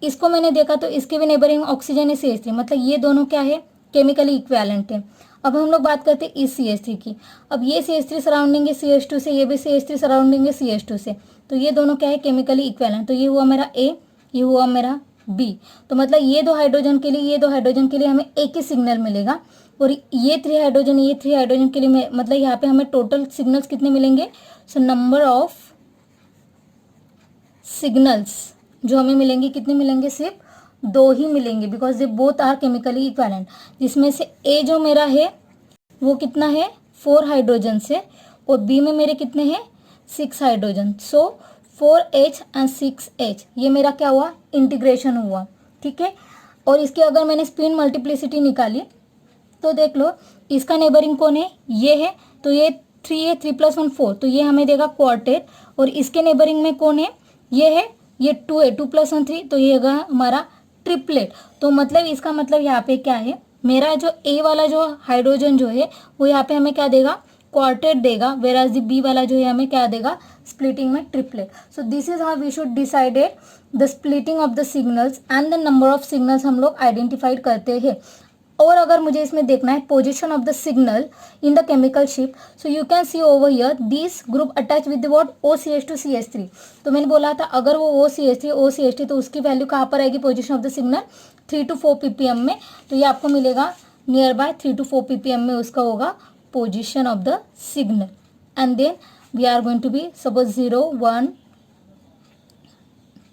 इसको मैंने देखा तो इसके भी नेबरिंग ऑक्सीजन है, CH3, मतलब ये दोनों क्या है, केमिकली इक्विवेलेंट है। अब हम लोग बात करते हैं इस CH3 की। अब ये CH3 सराउंडिंग है CH2 से, ये भी CH3 सराउंडिंग है CH2 से, तो ये दोनों क्या है, केमिकली इक्विवेलेंट। तो ये हुआ मेरा A, ये हुआ मेरा B। तो मतलब ये 2 हाइड्रोजन के लिए, ये 2 हाइड्रोजन के लिए हमें एक ही सिग्नल मिलेगा, और ये 3 हाइड्रोजन, ये 3 हाइड्रोजन के लिए मतलब यहाँ पे हमें टोटल सिग्नल्स कितने मिलेंगे। सो नंबर ऑफ सिग्नल्स जो हमें मिलेंगे कितने मिलेंगे, सिर्फ 2 ही मिलेंगे, because they both are chemically equivalent. जिसमें से A जो मेरा है वो कितना है, 4 हाइड्रोजन से, और B में मेरे कितने हैं, 6 hydrogen. So 4H and 6H, ये मेरा क्या हुआ, इंटीग्रेशन हुआ, ठीक है। और इसकी अगर मैंने स्पिन मल्टीप्लिसिटी निकाली तो देख लो, इसका नेबरिंग कौन है, ये है, तो ये 3 है, 3 + 1 4, तो ये हमें देगा क्वार्टेट। और इसके नेबरिंग में कौन है, ये है, ये 2 है, 2 + 1 3, तो ये होगा हमारा ट्रिपलेट। तो मतलब इसका मतलब यहाँ पे क्या है, मेरा जो A वाला जो हाइड्रोजन जो है वो यहाँ पे हमें क्या देगा, क्वार्टेट देगा, वेराज द B वाला जो है हमें क्या देगा, स्प्लिटिंग में triplet. So this is how we should decided the splitting of the signals and the number of signals हम लोग आइडेंटिफाइड करते हैं। और अगर मुझे इसमें देखना है position of the signal in the chemical ship, so you can see over here this group attach with the what, OCH2 CH3। तो मैंने बोला था अगर वो OCH3 तो उसकी वैल्यू कहाँ पर आएगी, position of the signal 3 to 4 ppm में। तो ये आपको मिलेगा नियर बाय 3 to 4 ppm में उसका होगा position of the signal. And then we are going to be suppose 0 1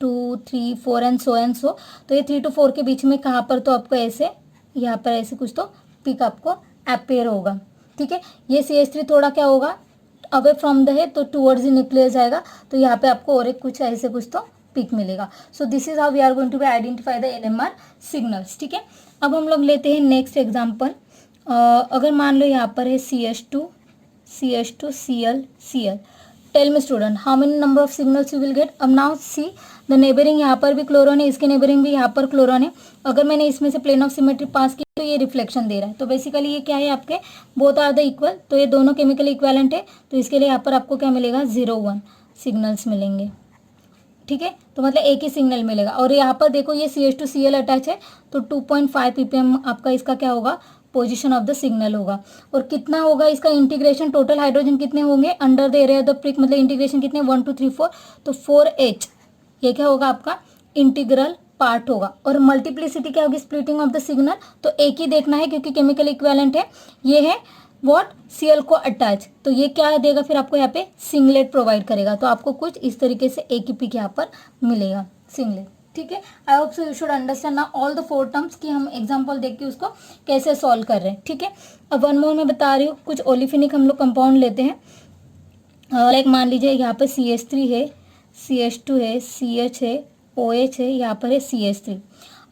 2 3 4 and so. तो ये 3 to 4 के बीच में कहाँ पर, तो आपको ऐसे यहाँ पर ऐसे कुछ तो पिक आपको अपेयर होगा, ठीक है। ये CH3 थोड़ा क्या होगा, अवे फ्रॉम द है, तो टूवर्ड्स द न्यूक्लियस जाएगा, तो यहाँ पे आपको और एक कुछ ऐसे कुछ तो पिक मिलेगा। So this is how we are going to be identify the NMR signals, ठीक है। अब हम लोग लेते हैं नेक्स्ट एग्जाम्पल। अगर मान लो यहाँ पर है CH2 Cl। Tell me student how many number of signals you will get. अब नाउ सी द नेबरिंग, यहाँ पर भी क्लोरोन है, इसके नेबरिंग भी यहाँ पर क्लोरोन है। अगर मैंने इसमें से प्लेन ऑफ सिमेट्री पास की तो ये रिफ्लेक्शन दे रहा है, तो बेसिकली ये क्या है आपके, बोथ आर द इक्वल, तो ये दोनों केमिकली इक्वेलेंट है, तो इसके लिए यहाँ पर आपको क्या मिलेगा, 0 1 सिग्नल्स मिलेंगे, ठीक है। तो मतलब एक ही सिग्नल मिलेगा। और यहाँ पर देखो ये CH2 Cl अटैच है, तो 2.5 ppm आपका इसका क्या होगा, पोजीशन ऑफ द सिग्नल होगा। और कितना होगा इसका इंटीग्रेशन, टोटल हाइड्रोजन कितने होंगे under the area of the prick, मतलब इंटीग्रेशन कितने 1 2 3 4, तो 4H ये क्या होगा आपका इंटीग्रल पार्ट होगा। और मल्टीप्लिसिटी क्या होगी, स्प्लिटिंग ऑफ द सिग्नल, तो एक ही देखना है क्योंकि केमिकल इक्विवेलेंट है। ये है व्हाट, Cl को अटैच, तो ये क्या देगा फिर आपको यहाँ पे सिंगलेट प्रोवाइड करेगा। तो आपको कुछ इस तरीके से एक ही पिक यहाँ पर मिलेगा, सिंगलेट, ठीक है। I hope so you should understand now all the 4 terms कि हम एग्जांपल देख के उसको कैसे सॉल्व कर रहे हैं, ठीक है। अब वन मोर मैं बता रही हूँ, कुछ ओलिफिनिक हम लोग कंपाउंड लेते हैं। लाइक मान लीजिए यहाँ पर CH3 है, CH2 है, CH है, OH है, यहाँ पर है CH3।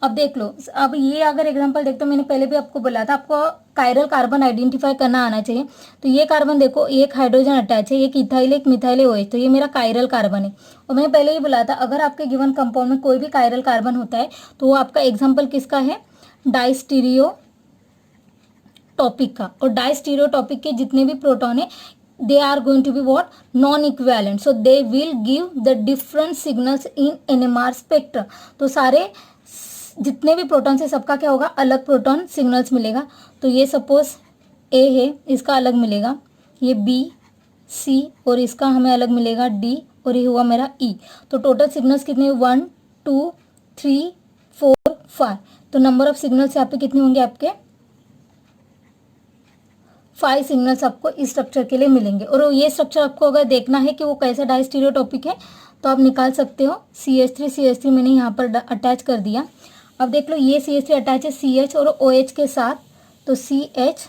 अब देख लो, अब ये अगर एग्जांपल देखते हो, मैंने पहले भी आपको बोला था आपको कायरल कार्बन आइडेंटिफाई करना आना चाहिए। तो ये कार्बन देखो, एक हाइड्रोजन अटैच है, एक इथाइल एक मिथाइल OH, तो ये मेरा कायरल कार्बन है। और मैंने पहले ही बोला था अगर आपके गिवन कंपाउंड में कोई भी कायरल कार्बन होता है तो वो आपका एग्जाम्पल किसका है, डाइस्टीरियो टॉपिक का। और डाइस्टीरियोटॉपिक के जितने भी प्रोटॉन है they are going to be what, non equivalent, so they will give the different signals in NMR spectra। तो सारे जितने भी प्रोटॉन है सबका क्या होगा, अलग प्रोटॉन सिग्नल्स मिलेगा। तो ये सपोज A है, इसका अलग मिलेगा, ये B C और इसका हमें अलग मिलेगा D, और ये हुआ मेरा E। तो टोटल सिग्नल्स कितने, 1 2 3 4 5। तो नंबर ऑफ सिग्नल्स यहाँ पे कितने होंगे आपके, 5 सिग्नल्स आपको इस स्ट्रक्चर के लिए मिलेंगे। और ये स्ट्रक्चर आपको अगर देखना है कि वो कैसा डाइस्टीरियोटॉपिक है तो आप निकाल सकते हो। CH3 मैंने यहाँ पर अटैच कर दिया। अब देख लो ये CH3 अटैच है CH और OH के साथ, तो CH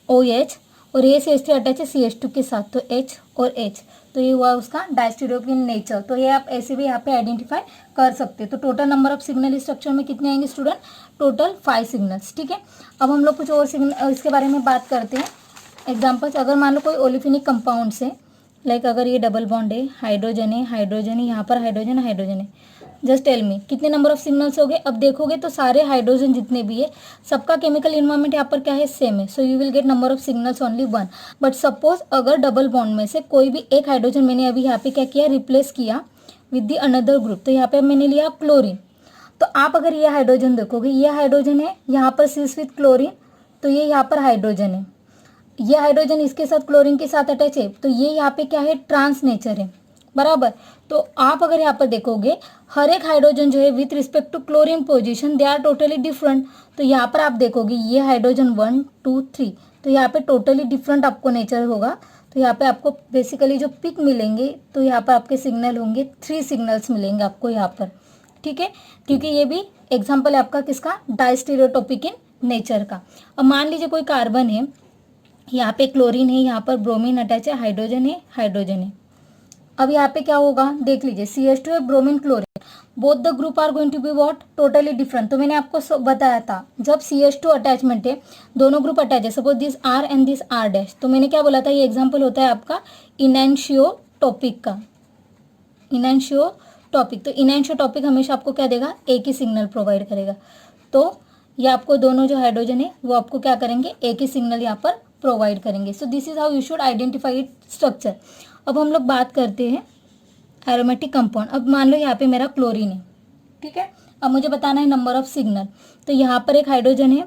OH, और ये CH3 अटैच है CH2 के साथ, तो H और H। तो ये हुआ उसका डाइस्टीरियोटॉपिक इन नेचर। तो ये आप ऐसे भी यहाँ पे आइडेंटिफाई कर सकते हो। तो टोटल नंबर ऑफ सिग्नल इस स्ट्रक्चर में कितने आएंगे स्टूडेंट, टोटल 5 सिग्नल्स। ठीक है, अब हम लोग कुछ और सिग्नल इसके बारे में बात करते हैं। एग्जाम्पल्स, अगर मान लो कोई ओलिफिनिक कंपाउंड से, लाइक अगर ये डबल बॉन्ड है, हाइड्रोजन है, यहाँ पर हाइड्रोजन है, जस्ट टेल मी कितने नंबर ऑफ सिग्नल्स हो गए। अब देखोगे तो सारे हाइड्रोजन जितने भी है सबका केमिकल इन्वायरमेंट यहाँ पर क्या है, सेम है। सो you will gate number of signals only 1। But suppose अगर डबल बॉन्ड में से कोई भी एक हाइड्रोजन मैंने अभी यहाँ पे क्या किया, रिप्लेस किया विद द अनदर ग्रुप, तो यहाँ पे मैंने लिया क्लोरीन। तो आप अगर ये हाइड्रोजन देखोगे, ये हाइड्रोजन है, यहाँ पर सिस विद क्लोरीन, तो ये यहाँ पर हाइड्रोजन है, ये हाइड्रोजन इसके साथ क्लोरीन के साथ अटैच है, तो ये यहाँ पे क्या है, ट्रांस नेचर है, बराबर। तो आप अगर यहाँ पर देखोगे हर एक हाइड्रोजन जो है with respect to chlorine position they are totally different. तो यहाँ पर आप देखोगे ये हाइड्रोजन 1 2 3, तो यहाँ पे टोटली डिफरेंट आपको नेचर होगा। तो यहाँ पे आपको बेसिकली जो पिक मिलेंगे, तो यहाँ पर आपके सिग्नल होंगे 3 सिग्नल्स मिलेंगे आपको यहाँ पर। ठीक है, क्योंकि ये भी एग्जाम्पल है आपका किसका, डाइस्टीरियोटॉपिक इन नेचर का। अब मान लीजिए कोई कार्बन है, यहाँ पे क्लोरीन है, यहाँ पर ब्रोमीन अटैच है, हाइड्रोजन है। अब यहाँ पे क्या होगा, देख लीजिए CH2 है, bromine chlorine, both the group are going to be what, totally different. तो मैंने आपको बताया था जब CH2 अटैचमेंट है, दोनों ग्रुप अटैच है, suppose this R and this R', तो मैंने क्या बोला था, ये एग्जाम्पल होता है आपका इनैंशियोटॉपिक का, इनैंशियोटॉपिक। तो इनैंशियोटॉपिक हमेशा आपको क्या देगा, एक ही सिग्नल प्रोवाइड करेगा। तो ये आपको दोनों जो हाइड्रोजन है वो आपको क्या करेंगे, एक ही सिग्नल यहाँ पर प्रोवाइड करेंगे। सो this is how you should identify it structure. अब हम लोग बात करते हैं एरोमेटिक कंपाउंड। अब मान लो यहाँ पे मेरा क्लोरीन है, ठीक है। अब मुझे बताना है नंबर ऑफ सिग्नल। तो यहाँ पर एक हाइड्रोजन है,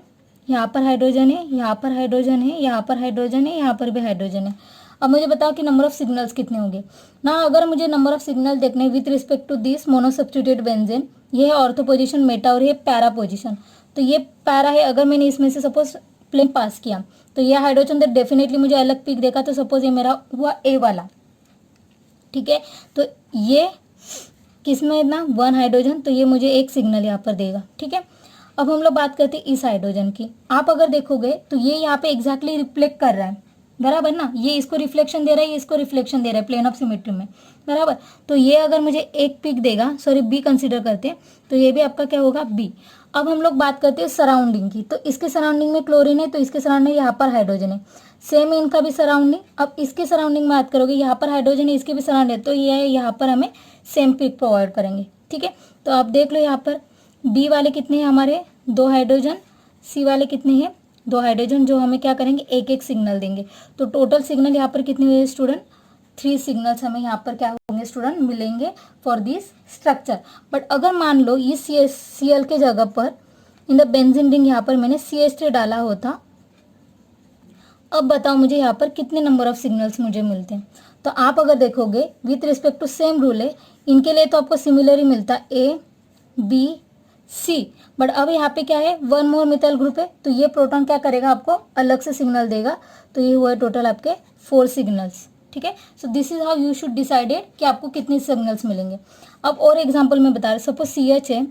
यहाँ पर हाइड्रोजन है, यहाँ पर हाइड्रोजन है, यहाँ पर हाइड्रोजन है, यहाँ पर भी हाइड्रोजन है। अब मुझे बताओ कि नंबर ऑफ सिग्नल्स कितने होंगे ना। अगर मुझे नंबर ऑफ सिग्नल देखने with respect to this monosubstituted benzene, ये है ऑर्थो पोजिशन मेटा और ये पैरा पोजिशन। तो ये पैरा है, अगर मैंने इसमें से सपोज प्लेन पास किया तो ये हाइड्रोजन डेफिनेटली मुझे अलग पिक देखा। तो सपोज ये मेरा हुआ ए वाला, ठीक है। तो ये किसमें ना 1 हाइड्रोजन, तो ये मुझे एक सिग्नल यहाँ पर देगा, ठीक है। अब हम लोग बात करते हैं इस हाइड्रोजन की। आप अगर देखोगे तो ये यहाँ पे एग्जैक्टली रिफ्लेक्ट कर रहा है, बराबर ना। ये इसको रिफ्लेक्शन दे रहा है, ये इसको रिफ्लेक्शन दे रहा है प्लेन ऑफ सिमेट्री में, बराबर। तो ये अगर मुझे एक पिक देगा, सॉरी बी कंसीडर करते हैं, तो ये भी आपका क्या होगा, बी। अब हम लोग बात करते हैं सराउंडिंग की। तो इसके सराउंडिंग में क्लोरीन है, तो इसके सराउंडिंग यहाँ पर हाइड्रोजन है, सेम इनका भी सराउंडिंग। अब इसके सराउंडिंग में बात करोगे, यहाँ पर हाइड्रोजन है, इसके भी सराउंडिंग है, तो ये यहाँ पर हमें सेम पिक प्रोवाइड करेंगे, ठीक है। तो आप देख लो यहाँ पर बी वाले कितने हैं हमारे, 2 हाइड्रोजन, सी वाले कितने हैं, 2 हाइड्रोजन, जो हमें क्या करेंगे, एक एक सिग्नल देंगे। तो टोटल सिग्नल यहाँ पर कितने हुए स्टूडेंट, 3 सिग्नल्स हमें यहाँ पर क्या होंगे स्टूडेंट, मिलेंगे फॉर दिस स्ट्रक्चर। बट अगर मान लो इस Cl के जगह पर इन द बेंजीन रिंग यहाँ पर मैंने CH3 डाला होता, अब बताओ मुझे यहाँ पर कितने नंबर ऑफ सिग्नल्स मुझे मिलते हैं। तो आप अगर देखोगे with respect to same rule है, इनके लिए तो आपको सिमिलर ही मिलता है A B C। बट अब यहाँ पे क्या है, 1 मोर मिथाइल ग्रुप है, तो ये प्रोटॉन क्या करेगा, आपको अलग से सिग्नल देगा। तो ये हुआ टोटल आपके 4 सिग्नल्स, ठीक है। So this is how you should decided कि आपको कितने सिग्नल्स मिलेंगे। अब और एग्जाम्पल में बता रहे, सपोज CH है,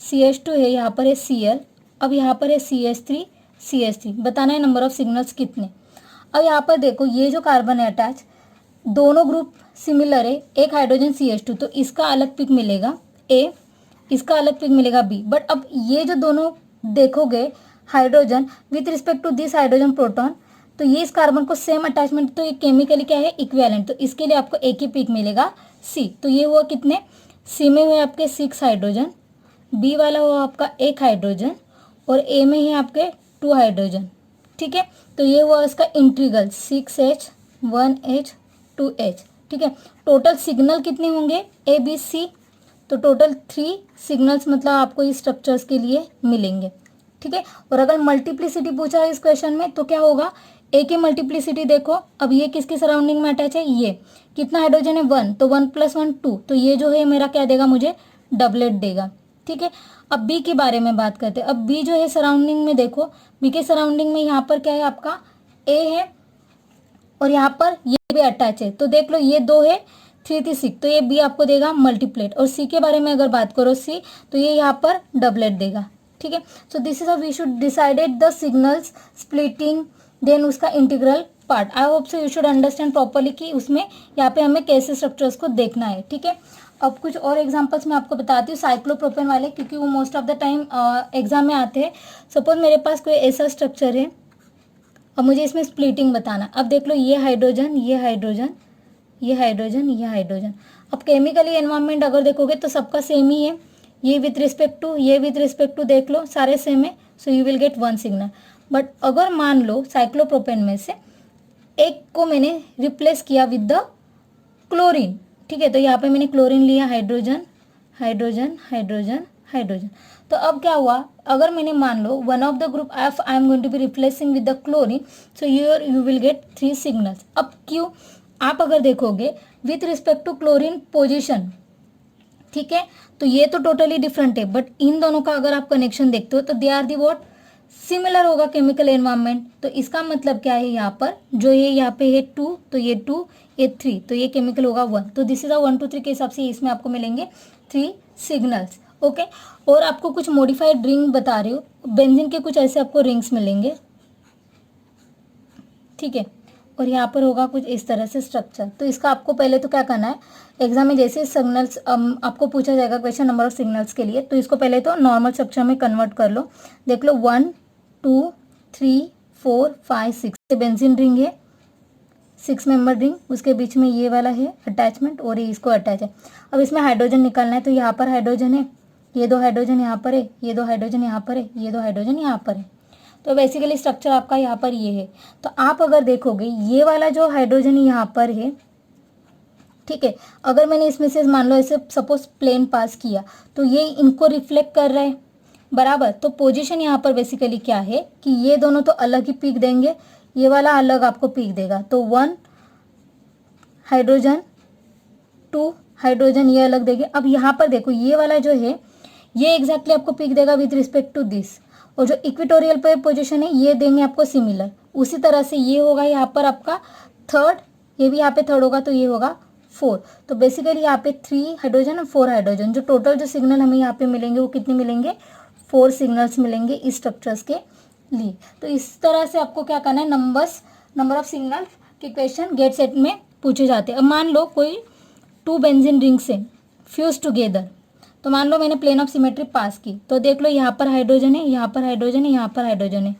CH2 है, यहाँ पर है Cl, अब यहाँ पर है CH3 बताना है नंबर ऑफ सिग्नल्स कितने। अब यहाँ पर देखो ये जो कार्बन है अटैच, दोनों ग्रुप सिमिलर है, एक हाइड्रोजन CH2, तो इसका अलग पिक मिलेगा A, इसका अलग पिक मिलेगा बी। बट अब ये जो दोनों देखोगे hydrogen with respect to this hydrogen proton, तो ये इस कार्बन को सेम अटैचमेंट, तो ये केमिकली क्या है इक्विवेलेंट, तो इसके लिए आपको एक ही पिक मिलेगा सी। तो ये हुआ कितने, सी में हुए आपके 6 हाइड्रोजन, बी वाला हुआ आपका 1 हाइड्रोजन और ए में ही आपके 2 हाइड्रोजन। ठीक है, तो ये हुआ इसका इंट्रीगल 6H 1H 2H। ठीक है, टोटल सिग्नल कितने होंगे ए बी सी, तो टोटल 3 सिग्नल्स मतलब आपको इस स्ट्रक्चर्स के लिए मिलेंगे। ठीक है, और अगर मल्टीप्लिसिटी पूछा है इस क्वेश्चन में तो क्या होगा, ए की मल्टीप्लिसिटी देखो, अब ये किसके सराउंडिंग में अटैच है, ये कितना हाइड्रोजन है 1, तो 1 + 1 2, तो ये जो है मेरा क्या देगा मुझे डबलेट देगा। ठीक है, अब बी के बारे में बात करते हैं। अब बी जो है सराउंडिंग में देखो, बी के सराउंडिंग में यहाँ पर क्या है आपका ए है और यहाँ पर ये भी अटैच है, तो देख लो ये 2 है 3 3 6, तो ये बी आपको देगा मल्टीप्लेट। और सी के बारे में अगर बात करो सी, तो ये यहाँ पर डबलेट देगा। ठीक है, so this is how we should decided the signals splitting, then उसका integral part. I hope so you should understand properly कि उसमें यहाँ पे हमें कैसे स्ट्रक्चर्स को देखना है। ठीक है, अब कुछ और एग्जांपल्स मैं आपको बताती हूँ साइक्लोप्रोपेन वाले, क्योंकि वो most of the time exam में आते हैं। सपोज मेरे पास कोई ऐसा स्ट्रक्चर है, अब मुझे इसमें स्प्लिटिंग बताना। अब देख लो ये हाइड्रोजन ये हाइड्रोजन ये हाइड्रोजन ये हाइड्रोजन, अब केमिकली एनवायरनमेंट अगर देखोगे तो सबका सेम ही है, ये विथ रिस्पेक्ट टू ये विथ रिस्पेक्ट टू देख लो सारे सेम है, सो you will gate 1 signal. But अगर मान लो साइक्लोप्रोपेन में से एक को मैंने रिप्लेस किया विद द क्लोरीन, ठीक है, तो यहाँ पे मैंने क्लोरीन लिया, हाइड्रोजन हाइड्रोजन हाइड्रोजन हाइड्रोजन, तो अब क्या हुआ, अगर मैंने मान लो one of the group if I am going to be replacing with the chlorine, so you will get 3 signals. अब क्यों, आप अगर देखोगे with respect to chlorine position, ठीक है, तो ये तो टोटली डिफरेंट है, बट इन दोनों का अगर आप कनेक्शन देखते हो तो they are the what similar होगा केमिकल एनवायरनमेंट। तो इसका मतलब क्या है, यहाँ पर जो ये यहाँ पे है 2, तो ये 2 ये 3, तो ये केमिकल होगा 1, तो दिस इज अ 1 2 3 के हिसाब से इसमें आपको मिलेंगे 3 सिग्नल्स। ओके, और आपको कुछ मॉडिफाइड रिंग बता रही हूँ, बेंजीन के कुछ ऐसे आपको रिंग्स मिलेंगे, ठीक है, और यहाँ पर होगा कुछ इस तरह से स्ट्रक्चर। तो इसका आपको पहले तो क्या करना है, एग्जाम में जैसे सिग्नल्स आपको पूछा जाएगा क्वेश्चन नंबर ऑफ सिग्नल्स के लिए, तो इसको पहले तो नॉर्मल स्ट्रक्चर में कन्वर्ट कर लो। देख लो 1 2 3 4 5 6 बेंजीन रिंग है, 6 मेंबर रिंग, उसके बीच में ये वाला है अटैचमेंट और ये इसको अटैच है। अब इसमें हाइड्रोजन निकालना है, तो यहाँ पर हाइड्रोजन है, ये 2 हाइड्रोजन यहाँ पर है, ये 2 हाइड्रोजन यहाँ पर है, ये 2 हाइड्रोजन यहाँ पर है, तो बेसिकली स्ट्रक्चर आपका यहाँ पर ये है। तो आप अगर देखोगे ये वाला जो हाइड्रोजन यहाँ पर है, ठीक है, अगर मैंने इसमें से मान लो ऐसे सपोज प्लेन पास किया, तो ये इनको रिफ्लेक्ट कर रहा है बराबर। तो पोजीशन यहाँ पर बेसिकली क्या है कि ये दोनों तो अलग ही पीक देंगे, ये वाला अलग आपको पीक देगा, तो 1 हाइड्रोजन 2 हाइड्रोजन ये अलग देंगे। अब यहाँ पर देखो ये वाला जो है ये एग्जैक्टली आपको पीक देगा विथ रिस्पेक्ट टू दिस, और जो इक्वेटोरियल पे पोजीशन है ये देंगे आपको सिमिलर। उसी तरह से ये होगा यहाँ पर आपका 3rd, ये भी यहाँ पे 3rd होगा, तो ये होगा 4। तो बेसिकली यहाँ पे 3 हाइड्रोजन और 4 हाइड्रोजन, जो टोटल जो सिग्नल हमें यहाँ पे मिलेंगे वो कितने मिलेंगे, 4 सिग्नल्स मिलेंगे इस स्ट्रक्चर्स के लिए। तो इस तरह से आपको क्या करना है, नंबर ऑफ सिग्नल के क्वेश्चन गेट सेट में पूछे जाते हैं। अब मान लो कोई 2 बेंजीन रिंग्स है फ्यूज टुगेदर, तो मान लो मैंने प्लेन ऑफ सिमेट्री पास की, तो देख लो यहाँ पर हाइड्रोजन है, यहाँ पर हाइड्रोजन है, यहाँ पर हाइड्रोजन है,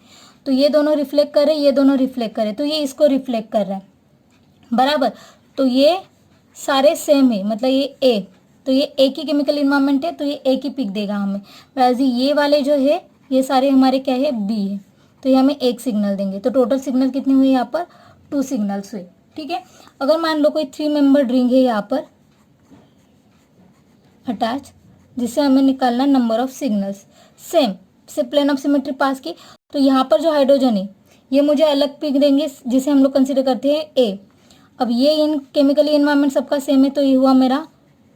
तो ये दोनों रिफ्लेक्ट करे, ये दोनों रिफ्लेक्ट करे, तो ये इसको रिफ्लेक्ट कर रहा है बराबर। तो ये सारे सेम है, मतलब ये ए, तो ये एक ही केमिकल इन्वायरमेंट है, तो ये एक ही पिक देगा हमें। वैसे ये वाले जो है ये सारे हमारे क्या है, बी है, तो ये हमें 1 सिग्नल देंगे। तो टोटल सिग्नल कितने हुए यहाँ पर, 2 सिग्नल्स हुए। ठीक है, अगर मान लो कोई 3 मेंबर रिंग है यहाँ पर अटैच, जिससे हमें निकालना नंबर ऑफ सिग्नल्स, सेम से प्लेन ऑफ सिमेट्री पास की, तो यहाँ पर जो हाइड्रोजन है ये मुझे अलग पिक देंगे, जिसे हम लोग कंसिडर करते हैं ए। अब ये इन केमिकली एनवायरनमेंट सबका सेम है, तो ये हुआ मेरा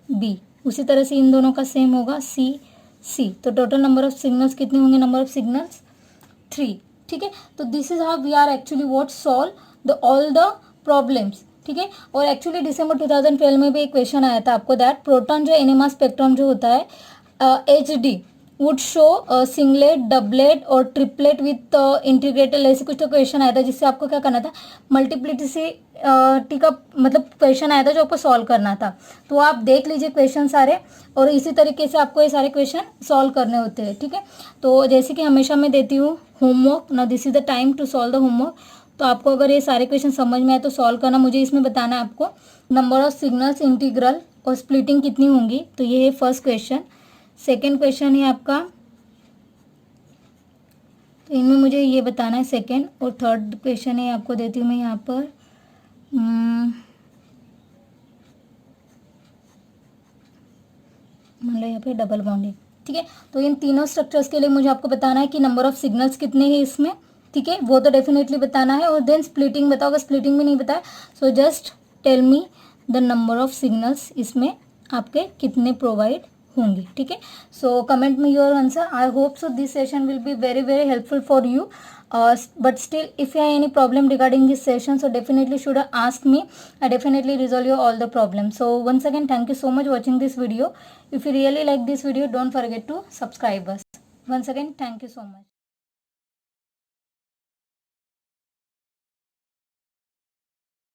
बी। उसी तरह से इन दोनों का सेम होगा सी। तो टोटल नंबर ऑफ सिग्नल्स कितने होंगे, नंबर ऑफ सिग्नल्स 3। ठीक है, तो this is how we are actually what solve the all the problems. ठीक है, और एक्चुअली दिसंबर 2012 में भी एक क्वेश्चन आया था आपको, दैट प्रोटॉन जो एनएमआर स्पेक्ट्रम जो होता है HD, would show singlet, doublet और ट्रिपलेट विथ इंटीग्रेटेड, ऐसे कुछ तो क्वेश्चन आया था जिससे आपको क्या करना था, मल्टीप्लिसिटी का मतलब क्वेश्चन आया था जो आपको सॉल्व करना था। तो आप देख लीजिए क्वेश्चन सारे, और इसी तरीके से आपको ये सारे क्वेश्चन सॉल्व करने होते हैं, ठीक है। तो जैसे कि हमेशा मैं देती हूँ होमवर्क, ना this is the time to solve the homework. तो आपको अगर ये सारे क्वेश्चन समझ में आए तो सॉल्व करना। मुझे इसमें बताना है आपको नंबर ऑफ सिग्नल्स, इंटीग्रल और स्प्लिटिंग कितनी होंगी। तो ये है फर्स्ट क्वेश्चन। सेकेंड क्वेश्चन है आपका, तो इनमें मुझे ये बताना है सेकेंड। और थर्ड क्वेश्चन है आपको देती हूँ मैं यहाँ पर, मान लो यहाँ पे डबल बॉन्डिंग, ठीक है। तो इन तीनों स्ट्रक्चर्स के लिए मुझे आपको बताना है कि नंबर ऑफ सिग्नल्स कितने हैं इसमें, ठीक है, वो तो डेफिनेटली बताना है। और देन स्प्लिटिंग बताओ, अगर स्प्लिटिंग भी नहीं बताया so just tell me the number of signals इसमें आपके कितने प्रोवाइड होंगे, ठीक है। So comment me your answer. I hope so this session will be very very helpful for you. But still, if you have any problem regarding this session, so definitely should ask me. I definitely resolve you all the problems. So once again, thank you so much watching this video. If you really like this video, don't forget to subscribe us. Once again, thank you so much.